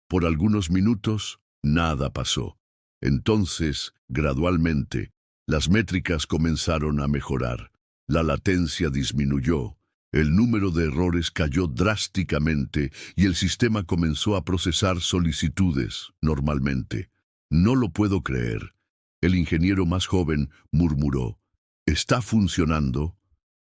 Por algunos minutos, nada pasó. Entonces, gradualmente, las métricas comenzaron a mejorar. La latencia disminuyó, el número de errores cayó drásticamente y el sistema comenzó a procesar solicitudes normalmente. No lo puedo creer. El ingeniero más joven murmuró. ¿Está funcionando?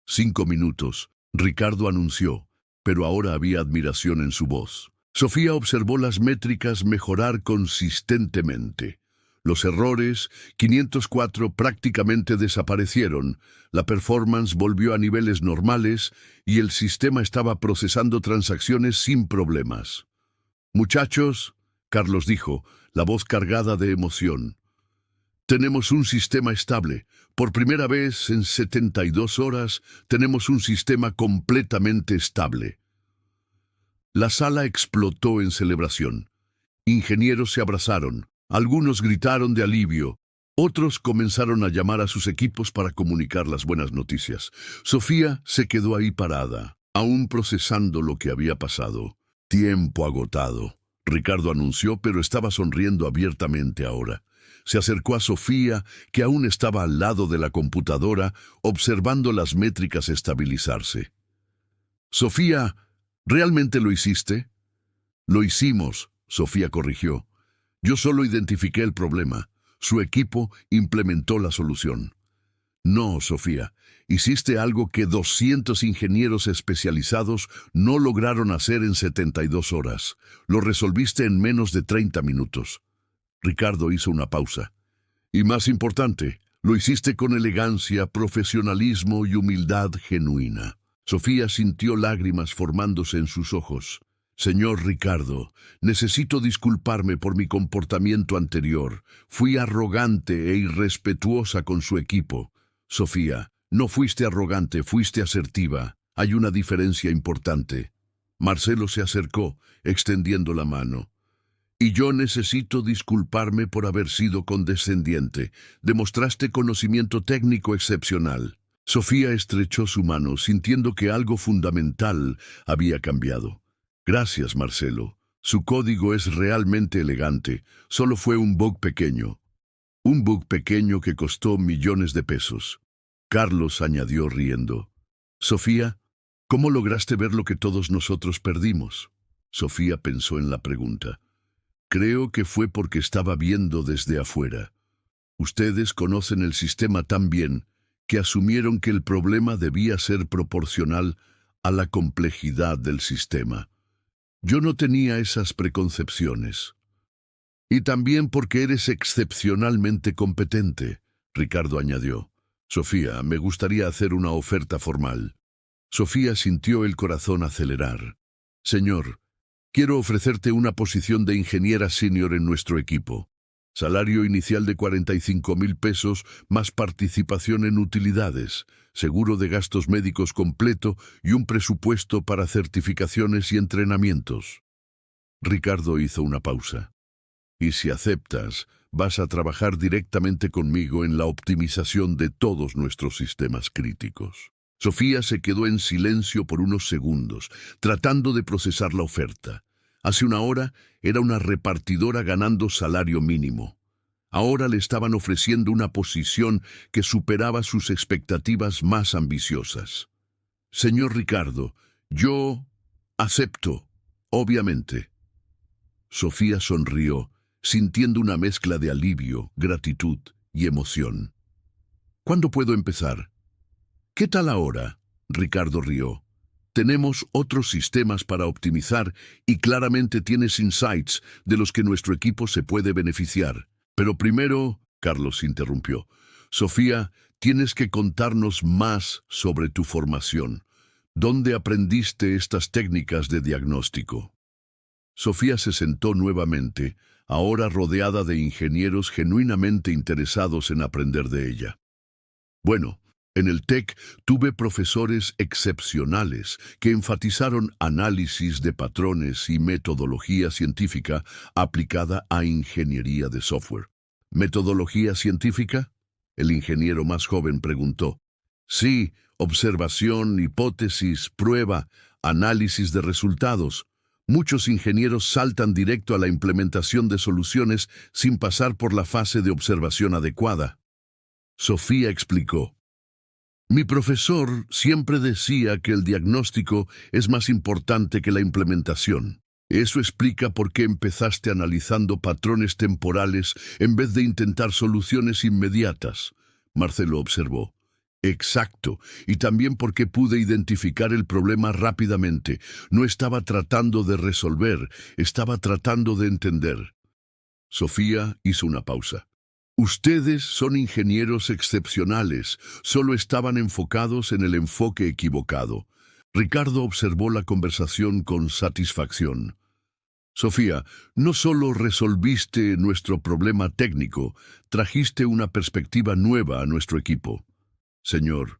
5 minutos, Ricardo anunció, pero ahora había admiración en su voz. Sofía observó las métricas mejorar consistentemente. Los errores, 504, prácticamente desaparecieron, la performance volvió a niveles normales y el sistema estaba procesando transacciones sin problemas. Muchachos, Carlos dijo, la voz cargada de emoción. Tenemos un sistema estable. Por primera vez en 72 horas tenemos un sistema completamente estable. La sala explotó en celebración. Ingenieros se abrazaron. Algunos gritaron de alivio. Otros comenzaron a llamar a sus equipos para comunicar las buenas noticias. Sofía se quedó ahí parada, aún procesando lo que había pasado. Tiempo agotado. Ricardo anunció, pero estaba sonriendo abiertamente ahora. Se acercó a Sofía, que aún estaba al lado de la computadora, observando las métricas estabilizarse. Sofía, ¿realmente lo hiciste? Lo hicimos, Sofía corrigió. Yo solo identifiqué el problema. Su equipo implementó la solución. No, Sofía, hiciste algo que 200 ingenieros especializados no lograron hacer en 72 horas. Lo resolviste en menos de 30 minutos. Ricardo hizo una pausa. Y más importante, lo hiciste con elegancia, profesionalismo y humildad genuina. Sofía sintió lágrimas formándose en sus ojos. Señor Ricardo, necesito disculparme por mi comportamiento anterior. Fui arrogante e irrespetuosa con su equipo. Sofía, no fuiste arrogante, fuiste asertiva. Hay una diferencia importante. Marcelo se acercó, extendiendo la mano. Y yo necesito disculparme por haber sido condescendiente. Demostraste conocimiento técnico excepcional. Sofía estrechó su mano, sintiendo que algo fundamental había cambiado. Gracias, Marcelo. Su código es realmente elegante. Solo fue un bug pequeño. Un bug pequeño que costó millones de pesos. Carlos añadió riendo. Sofía, ¿cómo lograste ver lo que todos nosotros perdimos? Sofía pensó en la pregunta. Creo que fue porque estaba viendo desde afuera. Ustedes conocen el sistema tan bien que asumieron que el problema debía ser proporcional a la complejidad del sistema. Yo no tenía esas preconcepciones. Y también porque eres excepcionalmente competente, Ricardo añadió. Sofía, me gustaría hacer una oferta formal. Sofía sintió el corazón acelerar. Señor, quiero ofrecerte una posición de ingeniera senior en nuestro equipo. Salario inicial de 45,000 pesos más participación en utilidades, seguro de gastos médicos completo y un presupuesto para certificaciones y entrenamientos. Ricardo hizo una pausa. Y si aceptas, vas a trabajar directamente conmigo en la optimización de todos nuestros sistemas críticos. Sofía se quedó en silencio por unos segundos, tratando de procesar la oferta. Hace una hora era una repartidora ganando salario mínimo. Ahora le estaban ofreciendo una posición que superaba sus expectativas más ambiciosas. Señor Ricardo, yo acepto, obviamente. Sofía sonrió, sintiendo una mezcla de alivio, gratitud y emoción. ¿Cuándo puedo empezar? ¿Qué tal ahora? Ricardo rió. Tenemos otros sistemas para optimizar y claramente tienes insights de los que nuestro equipo se puede beneficiar. Pero primero, Carlos interrumpió. Sofía, tienes que contarnos más sobre tu formación. ¿Dónde aprendiste estas técnicas de diagnóstico? Sofía se sentó nuevamente, ahora rodeada de ingenieros genuinamente interesados en aprender de ella. Bueno, en el TEC tuve profesores excepcionales que enfatizaron análisis de patrones y metodología científica aplicada a ingeniería de software. ¿Metodología científica? El ingeniero más joven preguntó. Sí, observación, hipótesis, prueba, análisis de resultados. Muchos ingenieros saltan directo a la implementación de soluciones sin pasar por la fase de observación adecuada. Sofía explicó. Mi profesor siempre decía que el diagnóstico es más importante que la implementación. Eso explica por qué empezaste analizando patrones temporales en vez de intentar soluciones inmediatas, Marcelo observó. Exacto, y también porque pude identificar el problema rápidamente. No estaba tratando de resolver, estaba tratando de entender. Sofía hizo una pausa. Ustedes son ingenieros excepcionales, solo estaban enfocados en el enfoque equivocado. Ricardo observó la conversación con satisfacción. Sofía, no solo resolviste nuestro problema técnico, trajiste una perspectiva nueva a nuestro equipo. Señor,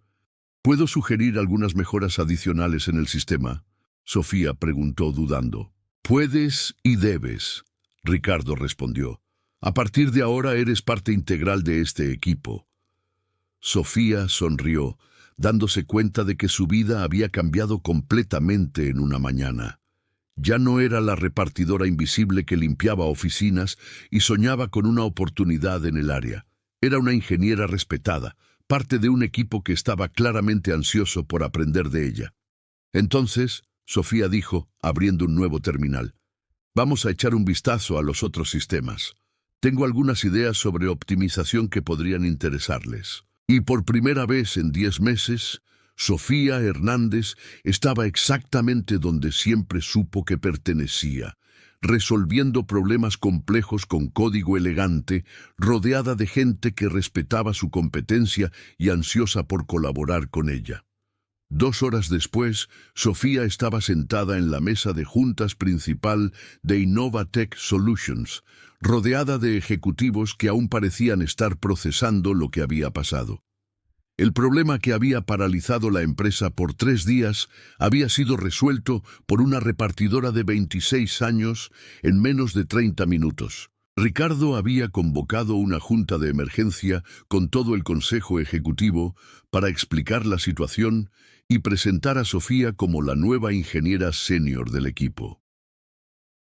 ¿puedo sugerir algunas mejoras adicionales en el sistema? Sofía preguntó dudando. Puedes y debes. Ricardo respondió. A partir de ahora eres parte integral de este equipo. Sofía sonrió, dándose cuenta de que su vida había cambiado completamente en una mañana. Ya no era la repartidora invisible que limpiaba oficinas y soñaba con una oportunidad en el área. Era una ingeniera respetada, parte de un equipo que estaba claramente ansioso por aprender de ella. Entonces, Sofía dijo, abriendo un nuevo terminal, vamos a echar un vistazo a los otros sistemas. Tengo algunas ideas sobre optimización que podrían interesarles. Y por primera vez en 10 meses, Sofía Hernández estaba exactamente donde siempre supo que pertenecía, resolviendo problemas complejos con código elegante, rodeada de gente que respetaba su competencia y ansiosa por colaborar con ella. 2 horas después, Sofía estaba sentada en la mesa de juntas principal de Innovatech Solutions, rodeada de ejecutivos que aún parecían estar procesando lo que había pasado. El problema que había paralizado la empresa por 3 días había sido resuelto por una repartidora de 26 años en menos de 30 minutos. Ricardo había convocado una junta de emergencia con todo el consejo ejecutivo para explicar la situación y presentar a Sofía como la nueva ingeniera senior del equipo.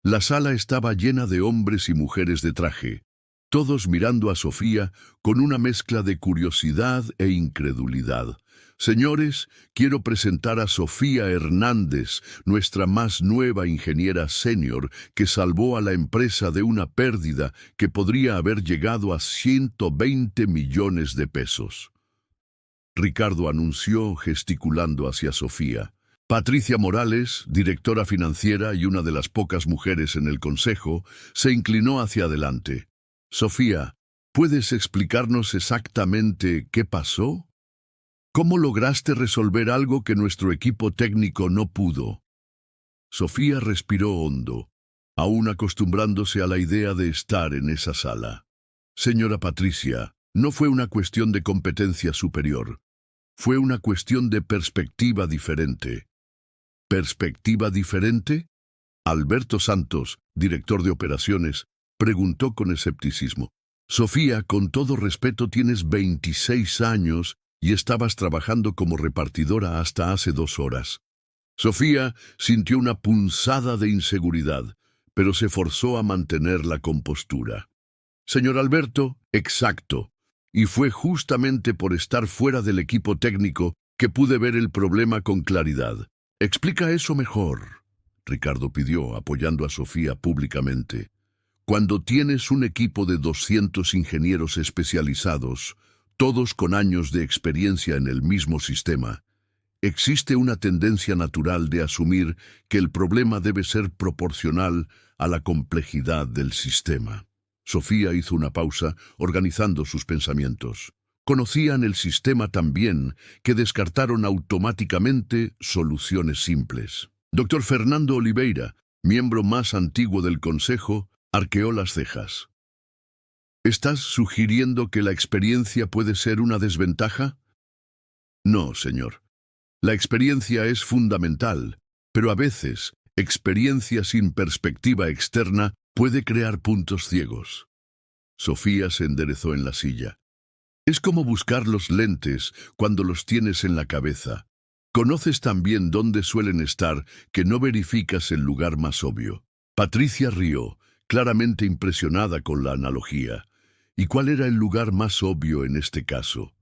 La sala estaba llena de hombres y mujeres de traje, todos mirando a Sofía con una mezcla de curiosidad e incredulidad. Señores, quiero presentar a Sofía Hernández, nuestra más nueva ingeniera senior, que salvó a la empresa de una pérdida que podría haber llegado a 120 millones de pesos. Ricardo anunció gesticulando hacia Sofía. Patricia Morales, directora financiera y una de las pocas mujeres en el consejo, se inclinó hacia adelante. Sofía, ¿puedes explicarnos exactamente qué pasó? ¿Cómo lograste resolver algo que nuestro equipo técnico no pudo? Sofía respiró hondo, aún acostumbrándose a la idea de estar en esa sala. Señora Patricia, no fue una cuestión de competencia superior. Fue una cuestión de perspectiva diferente. ¿Perspectiva diferente? Alberto Santos, director de operaciones, preguntó con escepticismo. Sofía, con todo respeto, tienes 26 años y estabas trabajando como repartidora hasta hace 2 horas. Sofía sintió una punzada de inseguridad, pero se forzó a mantener la compostura. Señor Alberto, exacto. Y fue justamente por estar fuera del equipo técnico que pude ver el problema con claridad. Explica eso mejor, Ricardo pidió, apoyando a Sofía públicamente. Cuando tienes un equipo de 200 ingenieros especializados, todos con años de experiencia en el mismo sistema, existe una tendencia natural de asumir que el problema debe ser proporcional a la complejidad del sistema. Sofía hizo una pausa, organizando sus pensamientos. Conocían el sistema tan bien que descartaron automáticamente soluciones simples. Dr. Fernando Oliveira, miembro más antiguo del consejo, arqueó las cejas. ¿Estás sugiriendo que la experiencia puede ser una desventaja? No, señor. La experiencia es fundamental, pero a veces, experiencia sin perspectiva externa puede crear puntos ciegos. Sofía se enderezó en la silla. Es como buscar los lentes cuando los tienes en la cabeza. Conoces tan bien dónde suelen estar que no verificas el lugar más obvio. Patricia rió, claramente impresionada con la analogía. ¿Y cuál era el lugar más obvio en este caso?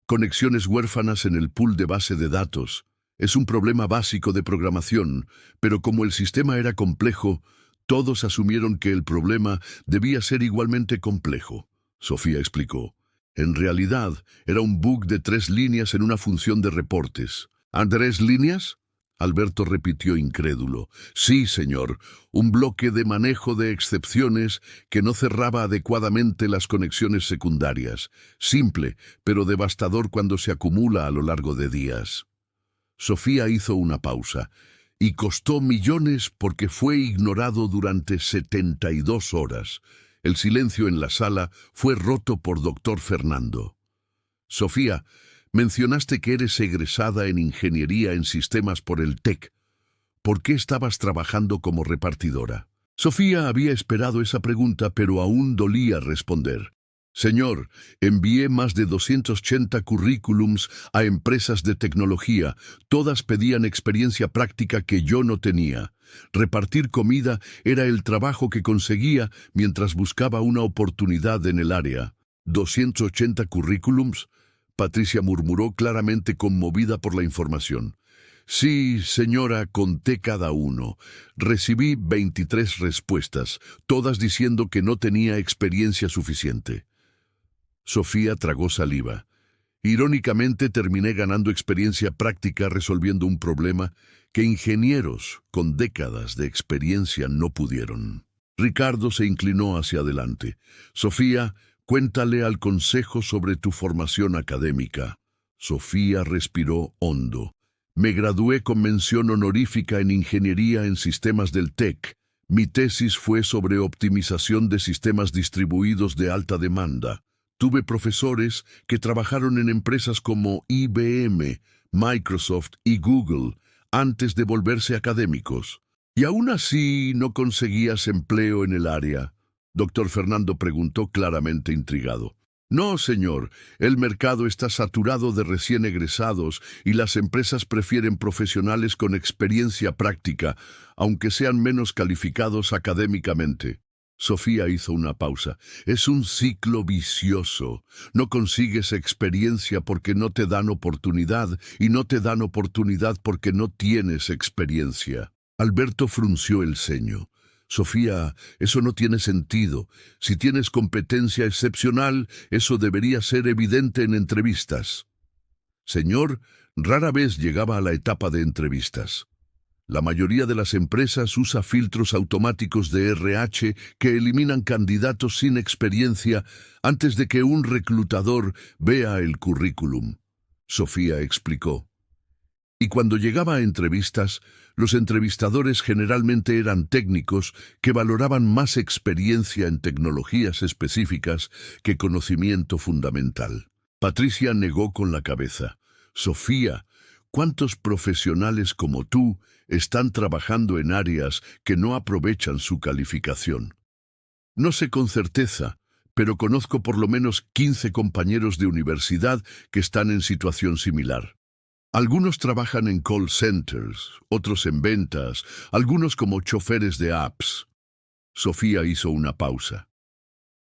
Conexiones huérfanas en el pool de base de datos. Es un problema básico de programación, pero como el sistema era complejo, todos asumieron que el problema debía ser igualmente complejo. Sofía explicó. En realidad, era un bug de 3 líneas en una función de reportes. ¿3 líneas? Alberto repitió incrédulo. Sí, señor, un bloque de manejo de excepciones que no cerraba adecuadamente las conexiones secundarias. Simple, pero devastador cuando se acumula a lo largo de días. Sofía hizo una pausa. Y costó millones porque fue ignorado durante 72 horas. El silencio en la sala fue roto por Dr. Fernando. Sofía, mencionaste que eres egresada en Ingeniería en Sistemas por el TEC. ¿Por qué estabas trabajando como repartidora? Sofía había esperado esa pregunta, pero aún dolía responder. Señor, envié más de 280 currículums a empresas de tecnología. Todas pedían experiencia práctica que yo no tenía. Repartir comida era el trabajo que conseguía mientras buscaba una oportunidad en el área. ¿280 currículums? Patricia murmuró, claramente conmovida por la información. Sí, señora, conté cada uno. Recibí 23 respuestas, todas diciendo que no tenía experiencia suficiente. Sofía tragó saliva. Irónicamente, terminé ganando experiencia práctica resolviendo un problema que ingenieros con décadas de experiencia no pudieron. Ricardo se inclinó hacia adelante. Sofía, cuéntale al consejo sobre tu formación académica. Sofía respiró hondo. Me gradué con mención honorífica en Ingeniería en Sistemas del TEC. Mi tesis fue sobre optimización de sistemas distribuidos de alta demanda. Tuve profesores que trabajaron en empresas como IBM, Microsoft y Google antes de volverse académicos. ¿Y aún así no conseguías empleo en el área? Doctor Fernando preguntó, claramente intrigado. No, señor, el mercado está saturado de recién egresados y las empresas prefieren profesionales con experiencia práctica, aunque sean menos calificados académicamente. Sofía hizo una pausa. Es un ciclo vicioso. No consigues experiencia porque no te dan oportunidad y no te dan oportunidad porque no tienes experiencia. Alberto frunció el ceño. Sofía, eso no tiene sentido. Si tienes competencia excepcional, eso debería ser evidente en entrevistas. Señor, rara vez llegaba a la etapa de entrevistas. La mayoría de las empresas usa filtros automáticos de RH que eliminan candidatos sin experiencia antes de que un reclutador vea el currículum. Sofía explicó. Y cuando llegaba a entrevistas, los entrevistadores generalmente eran técnicos que valoraban más experiencia en tecnologías específicas que conocimiento fundamental. Patricia negó con la cabeza. Sofía, ¿cuántos profesionales como tú están trabajando en áreas que no aprovechan su calificación? No sé con certeza, pero conozco por lo menos 15 compañeros de universidad que están en situación similar. Algunos trabajan en call centers, otros en ventas, algunos como choferes de apps. Sofía hizo una pausa.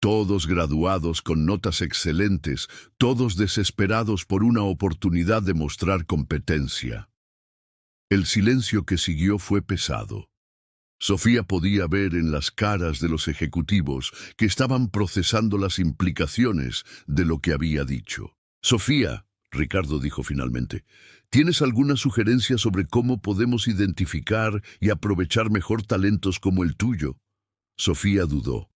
Todos graduados con notas excelentes, todos desesperados por una oportunidad de mostrar competencia. El silencio que siguió fue pesado. Sofía podía ver en las caras de los ejecutivos que estaban procesando las implicaciones de lo que había dicho. Sofía, Ricardo dijo finalmente, ¿tienes alguna sugerencia sobre cómo podemos identificar y aprovechar mejor talentos como el tuyo? Sofía dudó.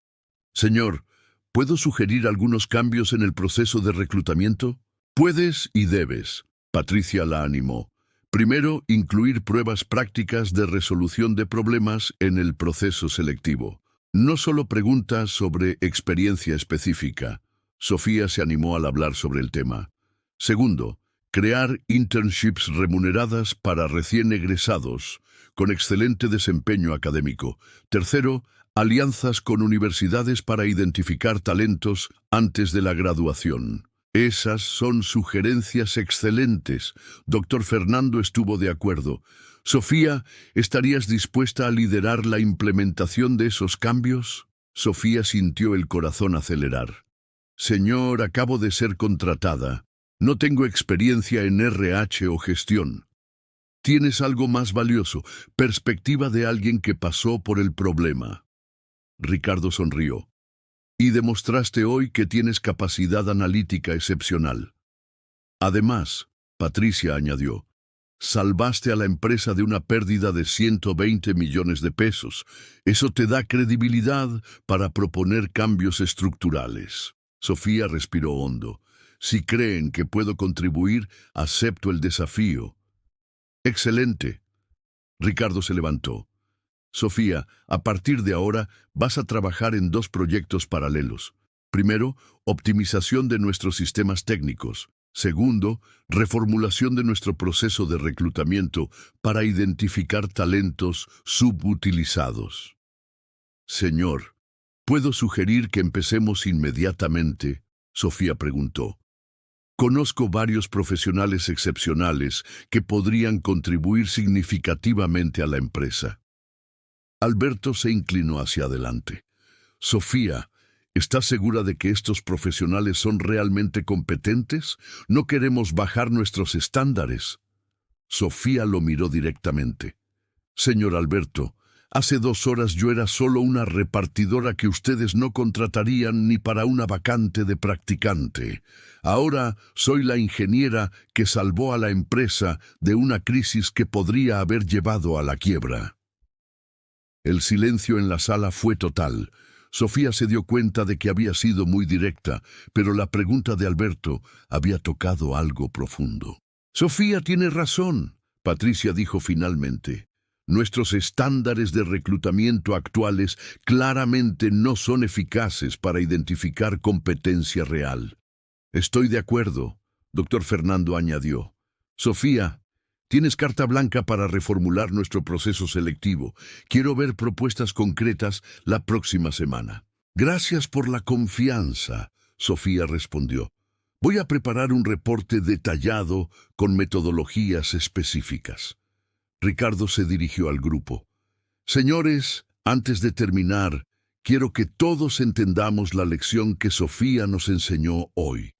Señor, ¿puedo sugerir algunos cambios en el proceso de reclutamiento? Puedes y debes. Patricia la animó. Primero, incluir pruebas prácticas de resolución de problemas en el proceso selectivo. No solo preguntas sobre experiencia específica. Sofía se animó al hablar sobre el tema. Segundo, crear internships remuneradas para recién egresados, con excelente desempeño académico. Tercero, alianzas con universidades para identificar talentos antes de la graduación. Esas son sugerencias excelentes. Doctor Fernando estuvo de acuerdo. Sofía, ¿estarías dispuesta a liderar la implementación de esos cambios? Sofía sintió el corazón acelerar. Señor, acabo de ser contratada. No tengo experiencia en RH o gestión. Tienes algo más valioso, perspectiva de alguien que pasó por el problema. Ricardo sonrió. Y demostraste hoy que tienes capacidad analítica excepcional. Además, Patricia añadió, salvaste a la empresa de una pérdida de 120 millones de pesos. Eso te da credibilidad para proponer cambios estructurales. Sofía respiró hondo. Si creen que puedo contribuir, acepto el desafío. Excelente. Ricardo se levantó. Sofía, a partir de ahora vas a trabajar en 2 proyectos paralelos. Primero, optimización de nuestros sistemas técnicos. Segundo, reformulación de nuestro proceso de reclutamiento para identificar talentos subutilizados. Señor, ¿puedo sugerir que empecemos inmediatamente? Sofía preguntó. Conozco varios profesionales excepcionales que podrían contribuir significativamente a la empresa. Alberto se inclinó hacia adelante. Sofía, ¿estás segura de que estos profesionales son realmente competentes? No queremos bajar nuestros estándares. Sofía lo miró directamente. Señor Alberto, hace 2 horas yo era solo una repartidora que ustedes no contratarían ni para una vacante de practicante. Ahora soy la ingeniera que salvó a la empresa de una crisis que podría haber llevado a la quiebra. El silencio en la sala fue total. Sofía se dio cuenta de que había sido muy directa, pero la pregunta de Alberto había tocado algo profundo. Sofía tiene razón, Patricia dijo finalmente. Nuestros estándares de reclutamiento actuales claramente no son eficaces para identificar competencia real. Estoy de acuerdo, doctor Fernando añadió. Sofía, tienes carta blanca para reformular nuestro proceso selectivo. Quiero ver propuestas concretas la próxima semana. Gracias por la confianza, Sofía respondió. Voy a preparar un reporte detallado con metodologías específicas. Ricardo se dirigió al grupo. Señores, antes de terminar, quiero que todos entendamos la lección que Sofía nos enseñó hoy.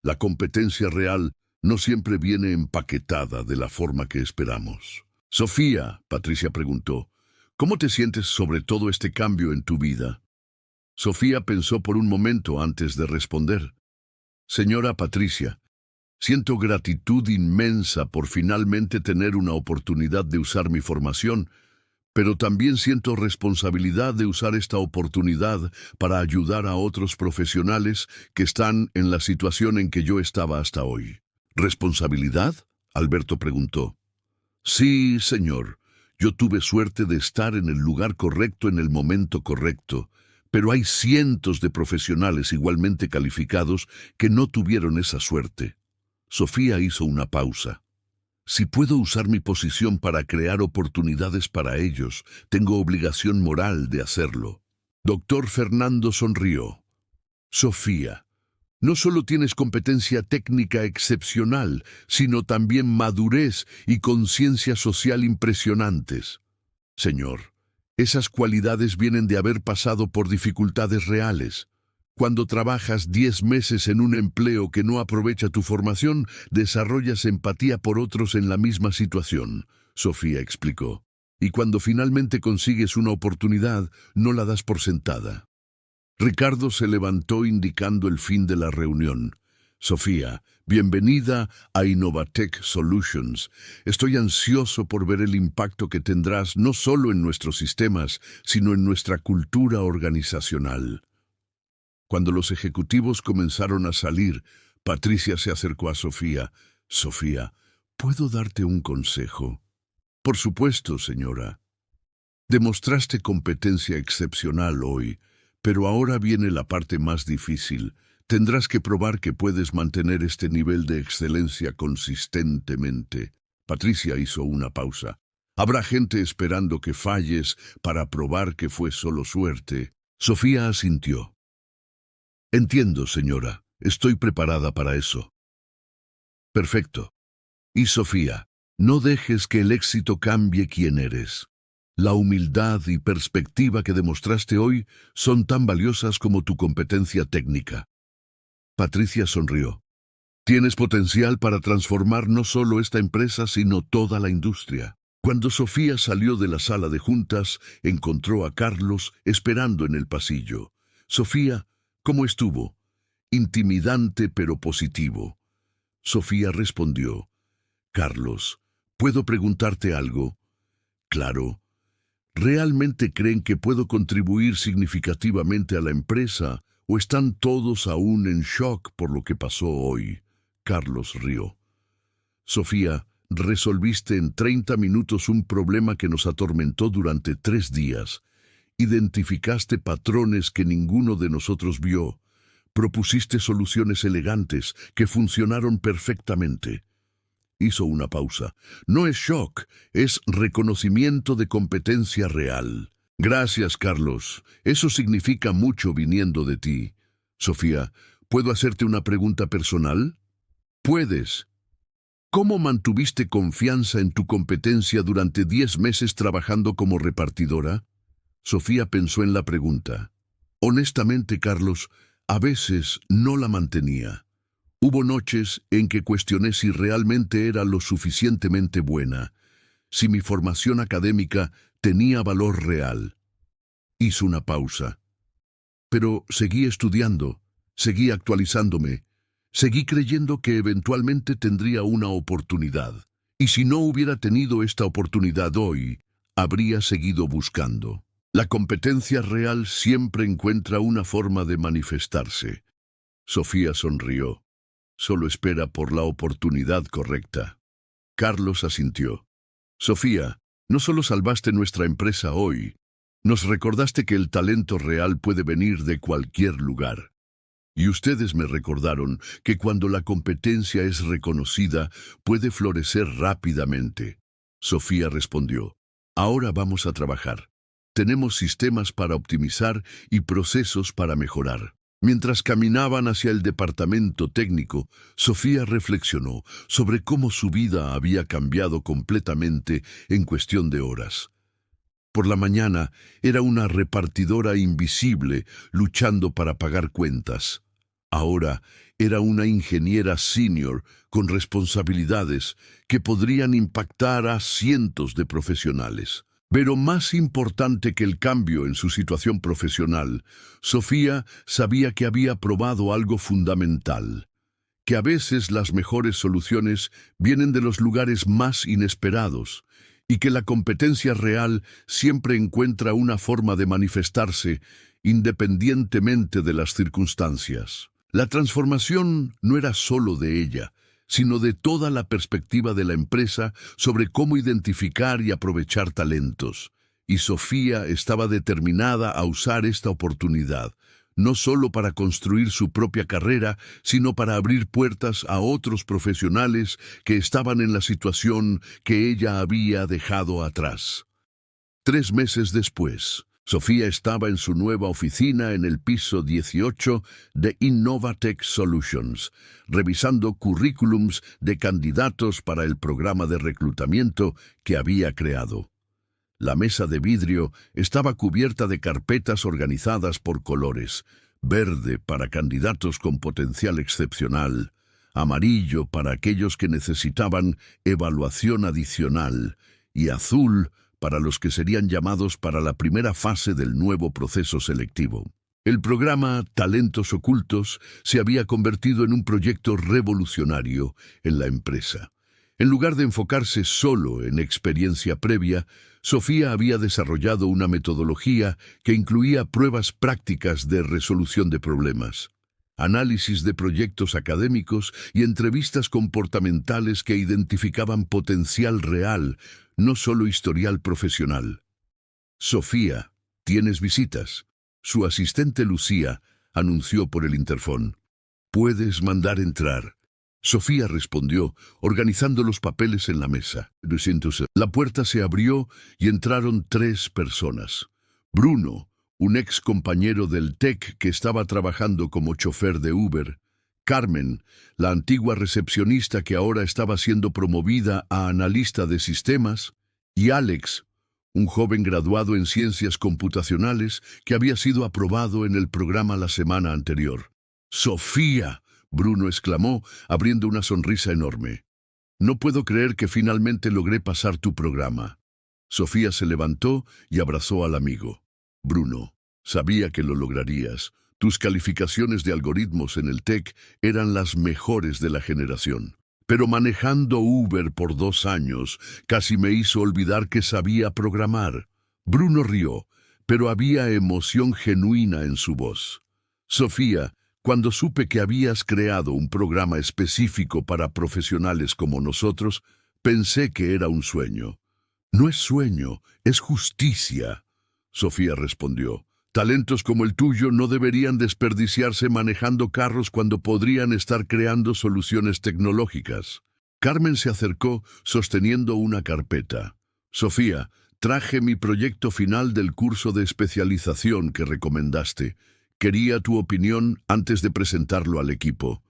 La competencia real no siempre viene empaquetada de la forma que esperamos. Sofía, Patricia preguntó, ¿cómo te sientes sobre todo este cambio en tu vida? Sofía pensó por un momento antes de responder. Señora Patricia, siento gratitud inmensa por finalmente tener una oportunidad de usar mi formación, pero también siento responsabilidad de usar esta oportunidad para ayudar a otros profesionales que están en la situación en que yo estaba hasta hoy. ¿Responsabilidad? Alberto preguntó. Sí, señor. Yo tuve suerte de estar en el lugar correcto en el momento correcto, pero hay cientos de profesionales igualmente calificados que no tuvieron esa suerte. Sofía hizo una pausa. Si puedo usar mi posición para crear oportunidades para ellos, tengo obligación moral de hacerlo. Doctor Fernando sonrió. Sofía, no solo tienes competencia técnica excepcional, sino también madurez y conciencia social impresionantes. Señor, esas cualidades vienen de haber pasado por dificultades reales. Cuando trabajas 10 meses en un empleo que no aprovecha tu formación, desarrollas empatía por otros en la misma situación, Sofía explicó. Y cuando finalmente consigues una oportunidad, no la das por sentada. Ricardo se levantó indicando el fin de la reunión. Sofía, bienvenida a Innovatech Solutions. Estoy ansioso por ver el impacto que tendrás no solo en nuestros sistemas, sino en nuestra cultura organizacional. Cuando los ejecutivos comenzaron a salir, Patricia se acercó a Sofía. Sofía, ¿puedo darte un consejo? Por supuesto, señora. Demostraste competencia excepcional hoy, pero ahora viene la parte más difícil. Tendrás que probar que puedes mantener este nivel de excelencia consistentemente. Patricia hizo una pausa. Habrá gente esperando que falles para probar que fue solo suerte. Sofía asintió. Entiendo, señora. Estoy preparada para eso. Perfecto. Y Sofía, no dejes que el éxito cambie quién eres. La humildad y perspectiva que demostraste hoy son tan valiosas como tu competencia técnica. Patricia sonrió. Tienes potencial para transformar no solo esta empresa, sino toda la industria. Cuando Sofía salió de la sala de juntas, encontró a Carlos esperando en el pasillo. Sofía, ¿cómo estuvo? Intimidante pero positivo. Sofía respondió. Carlos, ¿puedo preguntarte algo? Claro. ¿Realmente creen que puedo contribuir significativamente a la empresa o están todos aún en shock por lo que pasó hoy? Carlos rió. Sofía, resolviste en 30 minutos un problema que nos atormentó durante 3 días. Identificaste patrones que ninguno de nosotros vio. Propusiste soluciones elegantes que funcionaron perfectamente. Hizo una pausa. No es shock, es reconocimiento de competencia real. Gracias, Carlos. Eso significa mucho viniendo de ti. Sofía, ¿puedo hacerte una pregunta personal? Puedes. ¿Cómo mantuviste confianza en tu competencia durante 10 meses trabajando como repartidora? Sofía pensó en la pregunta. Honestamente, Carlos, a veces no la mantenía. Hubo noches en que cuestioné si realmente era lo suficientemente buena, si mi formación académica tenía valor real. Hizo una pausa. Pero seguí estudiando, seguí actualizándome, seguí creyendo que eventualmente tendría una oportunidad. Y si no hubiera tenido esta oportunidad hoy, habría seguido buscando. La competencia real siempre encuentra una forma de manifestarse. Sofía sonrió. Solo espera por la oportunidad correcta. Carlos asintió. Sofía, no solo salvaste nuestra empresa hoy, nos recordaste que el talento real puede venir de cualquier lugar. Y ustedes me recordaron que cuando la competencia es reconocida, puede florecer rápidamente. Sofía respondió, ahora vamos a trabajar. Tenemos sistemas para optimizar y procesos para mejorar. Mientras caminaban hacia el departamento técnico, Sofía reflexionó sobre cómo su vida había cambiado completamente en cuestión de horas. Por la mañana era una repartidora invisible luchando para pagar cuentas. Ahora era una ingeniera senior con responsabilidades que podrían impactar a cientos de profesionales. Pero más importante que el cambio en su situación profesional, Sofía sabía que había probado algo fundamental, que a veces las mejores soluciones vienen de los lugares más inesperados, y que la competencia real siempre encuentra una forma de manifestarse independientemente de las circunstancias. La transformación no era solo de ella, sino de toda la perspectiva de la empresa sobre cómo identificar y aprovechar talentos. Y Sofía estaba determinada a usar esta oportunidad, no solo para construir su propia carrera, sino para abrir puertas a otros profesionales que estaban en la situación que ella había dejado atrás. 3 meses después, Sofía estaba en su nueva oficina en el piso 18 de Innovatech Solutions, revisando currículums de candidatos para el programa de reclutamiento que había creado. La mesa de vidrio estaba cubierta de carpetas organizadas por colores: verde para candidatos con potencial excepcional, amarillo para aquellos que necesitaban evaluación adicional y azul para los que serían llamados para la primera fase del nuevo proceso selectivo. El programa Talentos Ocultos se había convertido en un proyecto revolucionario en la empresa. En lugar de enfocarse solo en experiencia previa, Sofía había desarrollado una metodología que incluía pruebas prácticas de resolución de problemas, análisis de proyectos académicos y entrevistas comportamentales que identificaban potencial real, no solo historial profesional. Sofía, ¿tienes visitas? Su asistente Lucía anunció por el interfón. Puedes mandar entrar. Sofía respondió, organizando los papeles en la mesa. La puerta se abrió y entraron 3 personas. Bruno, un ex compañero del TEC que estaba trabajando como chofer de Uber. Carmen, la antigua recepcionista que ahora estaba siendo promovida a analista de sistemas. Y Alex, un joven graduado en ciencias computacionales que había sido aprobado en el programa la semana anterior. ¡Sofía!, Bruno exclamó, abriendo una sonrisa enorme. No puedo creer que finalmente logré pasar tu programa. Sofía se levantó y abrazó al amigo. Bruno, sabía que lo lograrías. Tus calificaciones de algoritmos en el TEC eran las mejores de la generación. Pero manejando Uber por 2 años casi me hizo olvidar que sabía programar. Bruno rió, pero había emoción genuina en su voz. Sofía, cuando supe que habías creado un programa específico para profesionales como nosotros, pensé que era un sueño. No es sueño, es justicia, Sofía respondió. Talentos como el tuyo no deberían desperdiciarse manejando carros cuando podrían estar creando soluciones tecnológicas. Carmen se acercó sosteniendo una carpeta. Sofía, Traje mi proyecto final del curso de especialización que recomendaste. Quería tu opinión antes de presentarlo al equipo.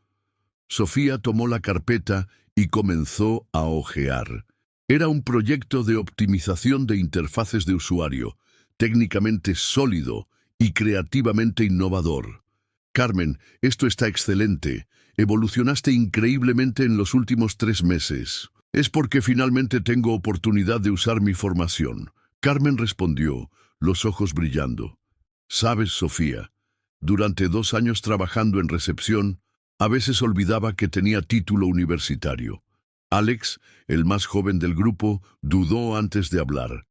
Sofía tomó la carpeta y comenzó a hojear. Era un proyecto de optimización de interfaces de usuario, técnicamente sólido y creativamente innovador. Carmen, esto está excelente. Evolucionaste increíblemente en los últimos 3 meses. Es porque finalmente tengo oportunidad de usar mi formación. Carmen respondió, los ojos brillando. Sabes, Sofía, durante 2 años trabajando en recepción, a veces olvidaba que tenía título universitario. Alex, el más joven del grupo, dudó antes de hablar.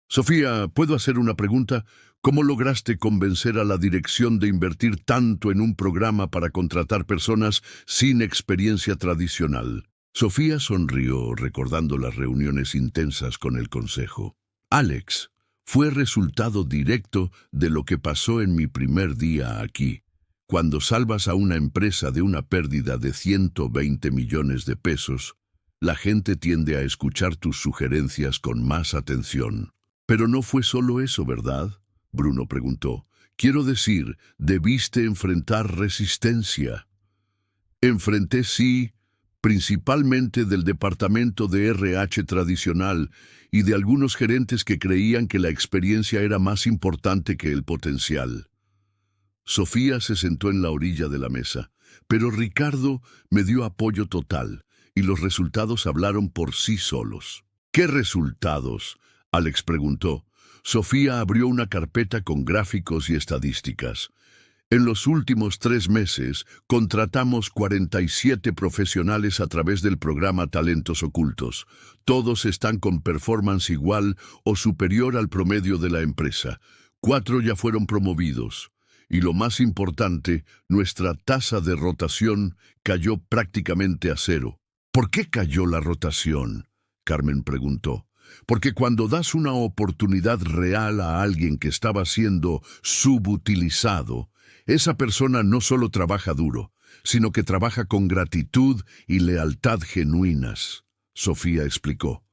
Sofía, ¿puedo hacer una pregunta? ¿Cómo lograste convencer a la dirección de invertir tanto en un programa para contratar personas sin experiencia tradicional? Sofía sonrió recordando las reuniones intensas con el consejo. Alex, fue resultado directo de lo que pasó en mi primer día aquí. Cuando salvas a una empresa de una pérdida de 120 millones de pesos, la gente tiende a escuchar tus sugerencias con más atención. Pero no fue solo eso, ¿verdad? Bruno preguntó. Quiero decir, debiste enfrentar resistencia. Enfrenté, sí, principalmente del departamento de RH tradicional y de algunos gerentes que creían que la experiencia era más importante que el potencial. Sofía se sentó en la orilla de la mesa, pero Ricardo me dio apoyo total y los resultados hablaron por sí solos. ¿Qué resultados?, Alex preguntó. Sofía abrió una carpeta con gráficos y estadísticas. En los últimos 3 meses, contratamos 47 profesionales a través del programa Talentos Ocultos. Todos están con performance igual o superior al promedio de la empresa. 4 ya fueron promovidos. Y lo más importante, nuestra tasa de rotación cayó prácticamente a 0. ¿Por qué cayó la rotación?, Carmen preguntó. Porque cuando das una oportunidad real a alguien que estaba siendo subutilizado, esa persona no solo trabaja duro, sino que trabaja con gratitud y lealtad genuinas, Sofía explicó.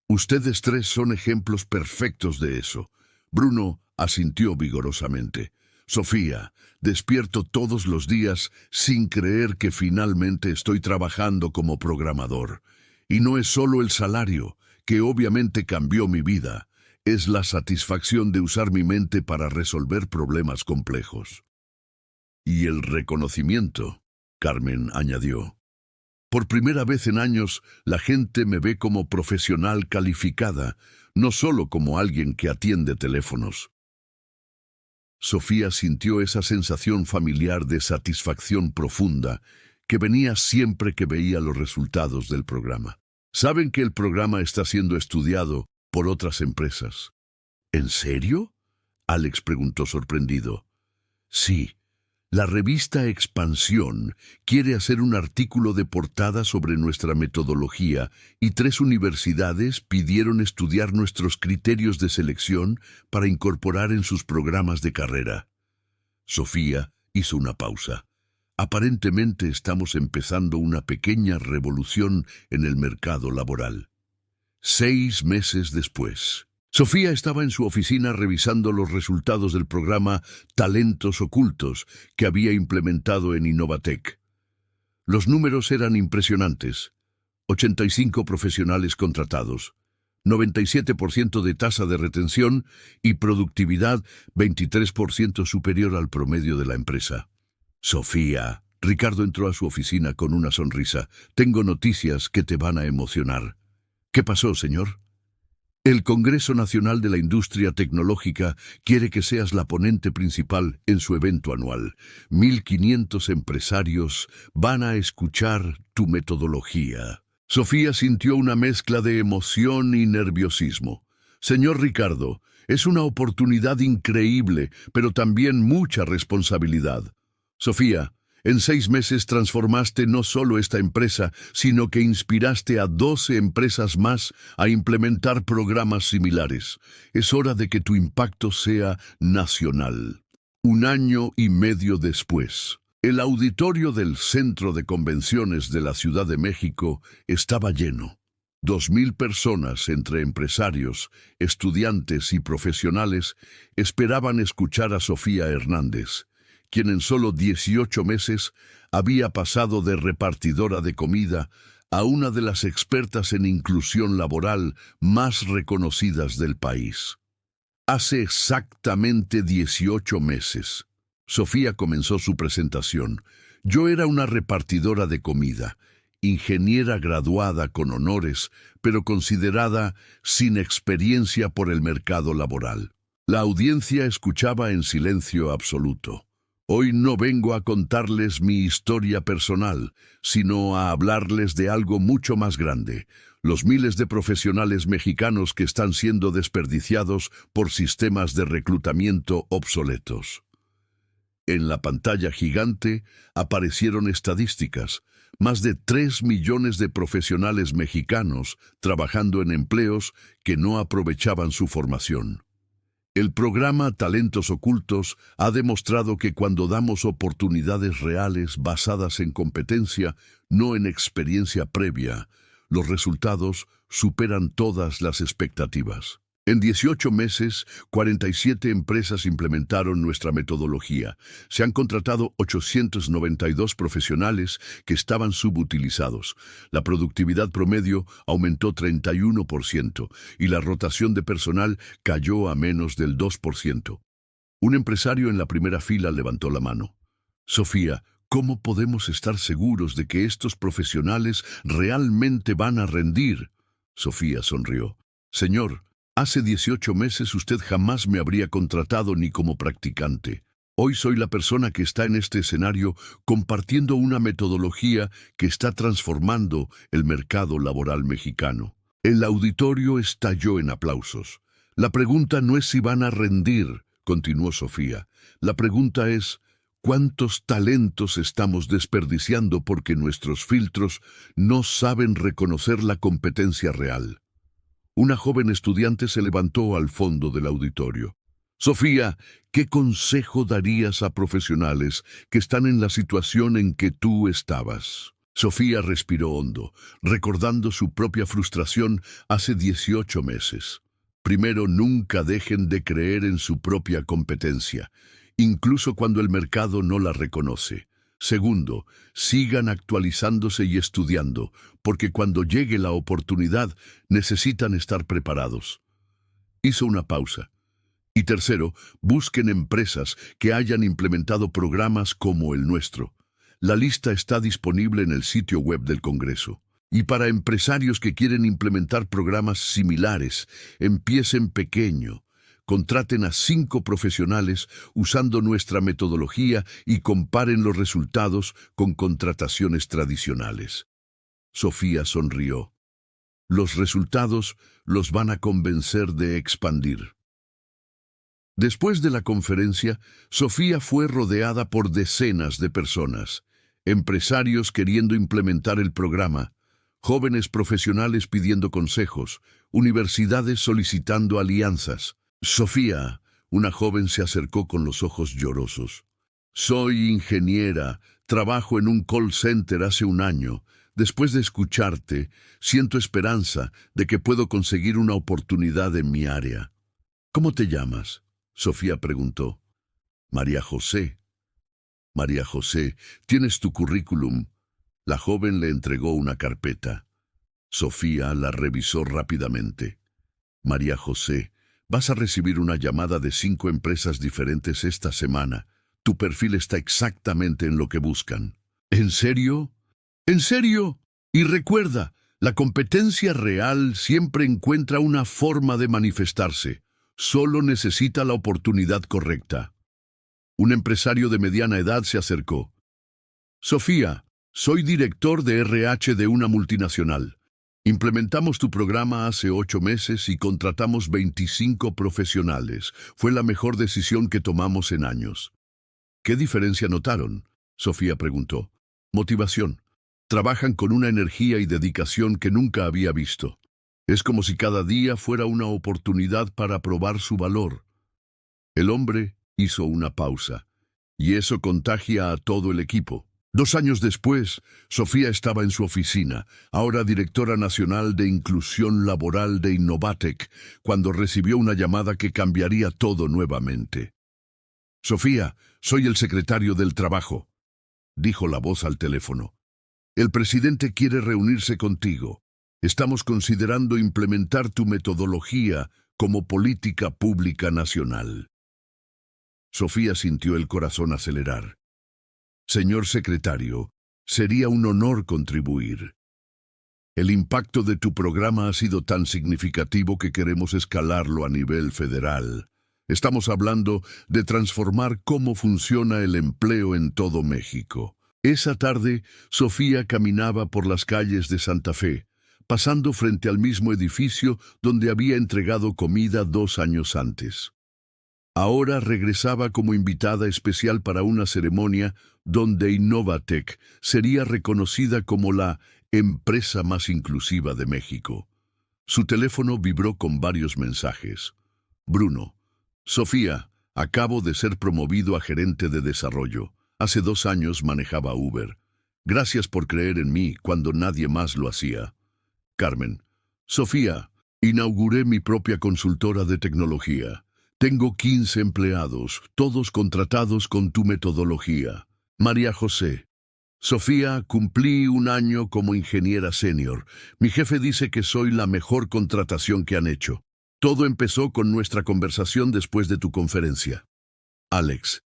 Ustedes 3 son ejemplos perfectos de eso. Bruno asintió vigorosamente. Sofía, despierto todos los días sin creer que finalmente estoy trabajando como programador. Y no es solo el salario, que obviamente cambió mi vida, es la satisfacción de usar mi mente para resolver problemas complejos. Y el reconocimiento, Carmen añadió. Por primera vez en años, la gente me ve como profesional calificada, no solo como alguien que atiende teléfonos. Sofía sintió esa sensación familiar de satisfacción profunda que venía siempre que veía los resultados del programa. Saben que el programa está siendo estudiado por otras empresas. ¿En serio?, Alex preguntó sorprendido. Sí. La revista Expansión quiere hacer un artículo de portada sobre nuestra metodología y 3 universidades pidieron estudiar nuestros criterios de selección para incorporar en sus programas de carrera. Sofía hizo una pausa. Aparentemente estamos empezando una pequeña revolución en el mercado laboral. 6 meses después. Sofía estaba en su oficina revisando los resultados del programa Talentos Ocultos que había implementado en Innovatec. Los números eran impresionantes. 85 profesionales contratados, 97% de tasa de retención y productividad 23% superior al promedio de la empresa. Sofía, Ricardo entró a su oficina con una sonrisa. Tengo noticias que te van a emocionar. ¿Qué pasó, señor? El Congreso Nacional de la Industria Tecnológica quiere que seas la ponente principal en su evento anual. 1.500 empresarios van a escuchar tu metodología. Sofía sintió una mezcla de emoción y nerviosismo. Señor Ricardo, es una oportunidad increíble, pero también mucha responsabilidad. Sofía, en 6 meses transformaste no solo esta empresa, sino que inspiraste a 12 empresas más a implementar programas similares. Es hora de que tu impacto sea nacional. 1 año y medio después, el auditorio del Centro de Convenciones de la Ciudad de México estaba lleno. 2.000 personas, entre empresarios, estudiantes y profesionales, esperaban escuchar a Sofía Hernández, quien en solo 18 meses había pasado de repartidora de comida a una de las expertas en inclusión laboral más reconocidas del país. Hace exactamente 18 meses, Sofía comenzó su presentación. Yo era una repartidora de comida, ingeniera graduada con honores, pero considerada sin experiencia por el mercado laboral. La audiencia escuchaba en silencio absoluto. Hoy no vengo a contarles mi historia personal, sino a hablarles de algo mucho más grande: los miles de profesionales mexicanos que están siendo desperdiciados por sistemas de reclutamiento obsoletos. En la pantalla gigante aparecieron estadísticas: más de 3 millones de profesionales mexicanos trabajando en empleos que no aprovechaban su formación. El programa Talentos Ocultos ha demostrado que cuando damos oportunidades reales basadas en competencia, no en experiencia previa, los resultados superan todas las expectativas. En 18 meses, 47 empresas implementaron nuestra metodología. Se han contratado 892 profesionales que estaban subutilizados. La productividad promedio aumentó 31% y la rotación de personal cayó a menos del 2%. Un empresario en la primera fila levantó la mano. Sofía, ¿cómo podemos estar seguros de que estos profesionales realmente van a rendir? Sofía sonrió. Señor, hace 18 meses usted jamás me habría contratado ni como practicante. Hoy soy la persona que está en este escenario compartiendo una metodología que está transformando el mercado laboral mexicano. El auditorio estalló en aplausos. La pregunta no es si van a rendir, continuó Sofía. La pregunta es: ¿cuántos talentos estamos desperdiciando porque nuestros filtros no saben reconocer la competencia real? Una joven estudiante se levantó al fondo del auditorio. Sofía, ¿qué consejo darías a profesionales que están en la situación en que tú estabas? Sofía respiró hondo, recordando su propia frustración hace 18 meses. Primero, nunca dejen de creer en su propia competencia, incluso cuando el mercado no la reconoce. Segundo, sigan actualizándose y estudiando, porque cuando llegue la oportunidad necesitan estar preparados. Hizo una pausa. Y tercero, busquen empresas que hayan implementado programas como el nuestro. La lista está disponible en el sitio web del Congreso. Y para empresarios que quieren implementar programas similares, empiecen pequeño. Contraten a 5 profesionales usando nuestra metodología y comparen los resultados con contrataciones tradicionales. Sofía sonrió. Los resultados los van a convencer de expandir. Después de la conferencia, Sofía fue rodeada por decenas de personas, empresarios queriendo implementar el programa, jóvenes profesionales pidiendo consejos, universidades solicitando alianzas. Sofía, una joven, se acercó con los ojos llorosos. Soy ingeniera, trabajo en un call center hace un año. Después de escucharte, siento esperanza de que puedo conseguir una oportunidad en mi área. ¿Cómo te llamas? Sofía preguntó. María José. María José, ¿tienes tu currículum? La joven le entregó una carpeta. Sofía la revisó rápidamente. María José, vas a recibir una llamada de 5 empresas diferentes esta semana. Tu perfil está exactamente en lo que buscan. ¿En serio? ¿En serio? Y recuerda, la competencia real siempre encuentra una forma de manifestarse. Solo necesita la oportunidad correcta. Un empresario de mediana edad se acercó. Sofía, soy director de RH de una multinacional. Implementamos tu programa hace 8 meses y contratamos 25 profesionales. Fue la mejor decisión que tomamos en años. ¿Qué diferencia notaron? Sofía preguntó. Motivación. Trabajan con una energía y dedicación que nunca había visto. Es como si cada día fuera una oportunidad para probar su valor. El hombre hizo una pausa, y eso contagia a todo el equipo. 2 años después, Sofía estaba en su oficina, ahora directora nacional de inclusión laboral de Innovatec, cuando recibió una llamada que cambiaría todo nuevamente. «Sofía, soy el secretario del Trabajo», dijo la voz al teléfono. «El presidente quiere reunirse contigo. Estamos considerando implementar tu metodología como política pública nacional». Sofía sintió el corazón acelerar. «Señor secretario, sería un honor contribuir. El impacto de tu programa ha sido tan significativo que queremos escalarlo a nivel federal. Estamos hablando de transformar cómo funciona el empleo en todo México». Esa tarde, Sofía caminaba por las calles de Santa Fe, pasando frente al mismo edificio donde había entregado comida 2 años antes. Ahora regresaba como invitada especial para una ceremonia donde Innovatec sería reconocida como la empresa más inclusiva de México. Su teléfono vibró con varios mensajes. «Bruno, Sofía, acabo de ser promovido a gerente de desarrollo. Hace 2 años manejaba Uber. Gracias por creer en mí cuando nadie más lo hacía. Carmen, Sofía, inauguré mi propia consultora de tecnología. Tengo 15 empleados, todos contratados con tu metodología. María José, Sofía, cumplí 1 año como ingeniera senior. Mi jefe dice que soy la mejor contratación que han hecho. Todo empezó con nuestra conversación después de tu conferencia. Alex,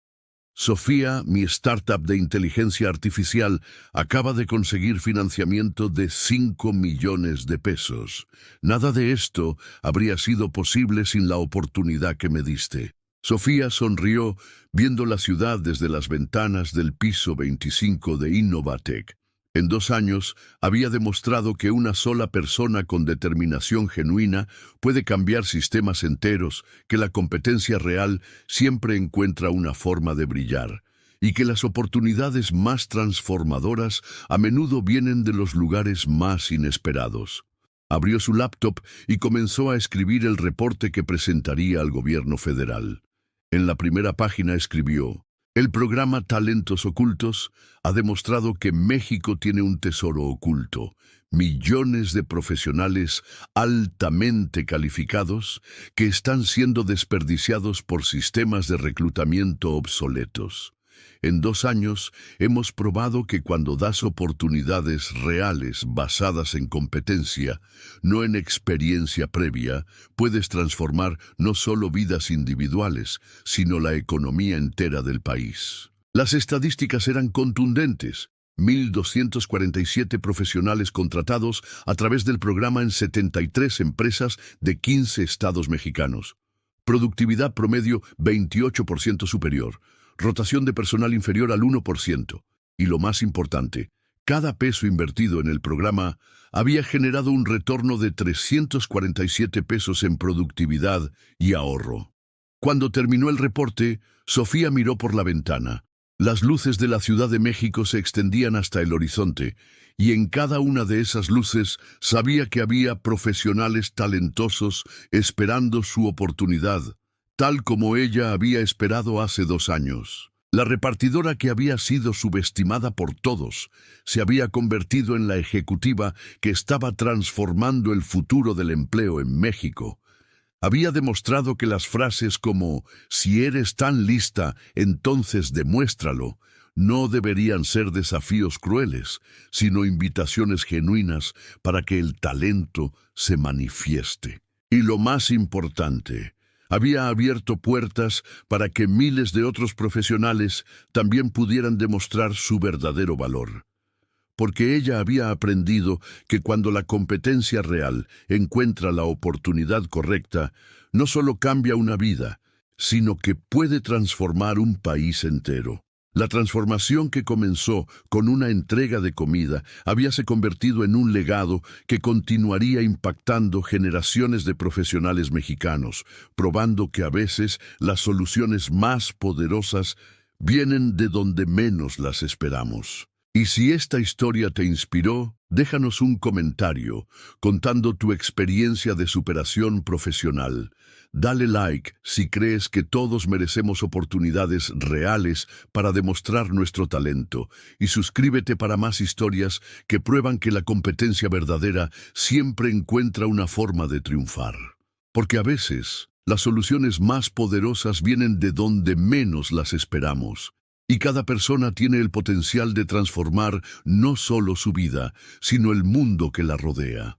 Sofía, mi startup de inteligencia artificial, acaba de conseguir financiamiento de 5 millones de pesos. Nada de esto habría sido posible sin la oportunidad que me diste». Sofía sonrió viendo la ciudad desde las ventanas del piso 25 de Innovatec. En 2 años había demostrado que una sola persona con determinación genuina puede cambiar sistemas enteros, que la competencia real siempre encuentra una forma de brillar, y que las oportunidades más transformadoras a menudo vienen de los lugares más inesperados. Abrió su laptop y comenzó a escribir el reporte que presentaría al gobierno federal. En la primera página escribió: «El programa Talentos Ocultos ha demostrado que México tiene un tesoro oculto, millones de profesionales altamente calificados que están siendo desperdiciados por sistemas de reclutamiento obsoletos. En 2 años hemos probado que cuando das oportunidades reales basadas en competencia, no en experiencia previa, puedes transformar no solo vidas individuales, sino la economía entera del país». Las estadísticas eran contundentes. 1,247 profesionales contratados a través del programa en 73 empresas de 15 estados mexicanos. Productividad promedio 28% superior. Rotación de personal inferior al 1%. Y lo más importante, cada peso invertido en el programa había generado un retorno de 347 pesos en productividad y ahorro. Cuando terminó el reporte, Sofía miró por la ventana. Las luces de la Ciudad de México se extendían hasta el horizonte, y en cada una de esas luces sabía que había profesionales talentosos esperando su oportunidad, tal como ella había esperado hace 2 años. La repartidora que había sido subestimada por todos se había convertido en la ejecutiva que estaba transformando el futuro del empleo en México. Había demostrado que las frases como «si eres tan lista, entonces demuéstralo», no deberían ser desafíos crueles, sino invitaciones genuinas para que el talento se manifieste. Y lo más importante, había abierto puertas para que miles de otros profesionales también pudieran demostrar su verdadero valor. Porque ella había aprendido que cuando la competencia real encuentra la oportunidad correcta, no solo cambia una vida, sino que puede transformar un país entero. La transformación que comenzó con una entrega de comida habíase convertido en un legado que continuaría impactando generaciones de profesionales mexicanos, probando que a veces las soluciones más poderosas vienen de donde menos las esperamos. Y si esta historia te inspiró, déjanos un comentario contando tu experiencia de superación profesional. Dale like si crees que todos merecemos oportunidades reales para demostrar nuestro talento y suscríbete para más historias que prueban que la competencia verdadera siempre encuentra una forma de triunfar. Porque a veces, las soluciones más poderosas vienen de donde menos las esperamos. Y cada persona tiene el potencial de transformar no solo su vida, sino el mundo que la rodea.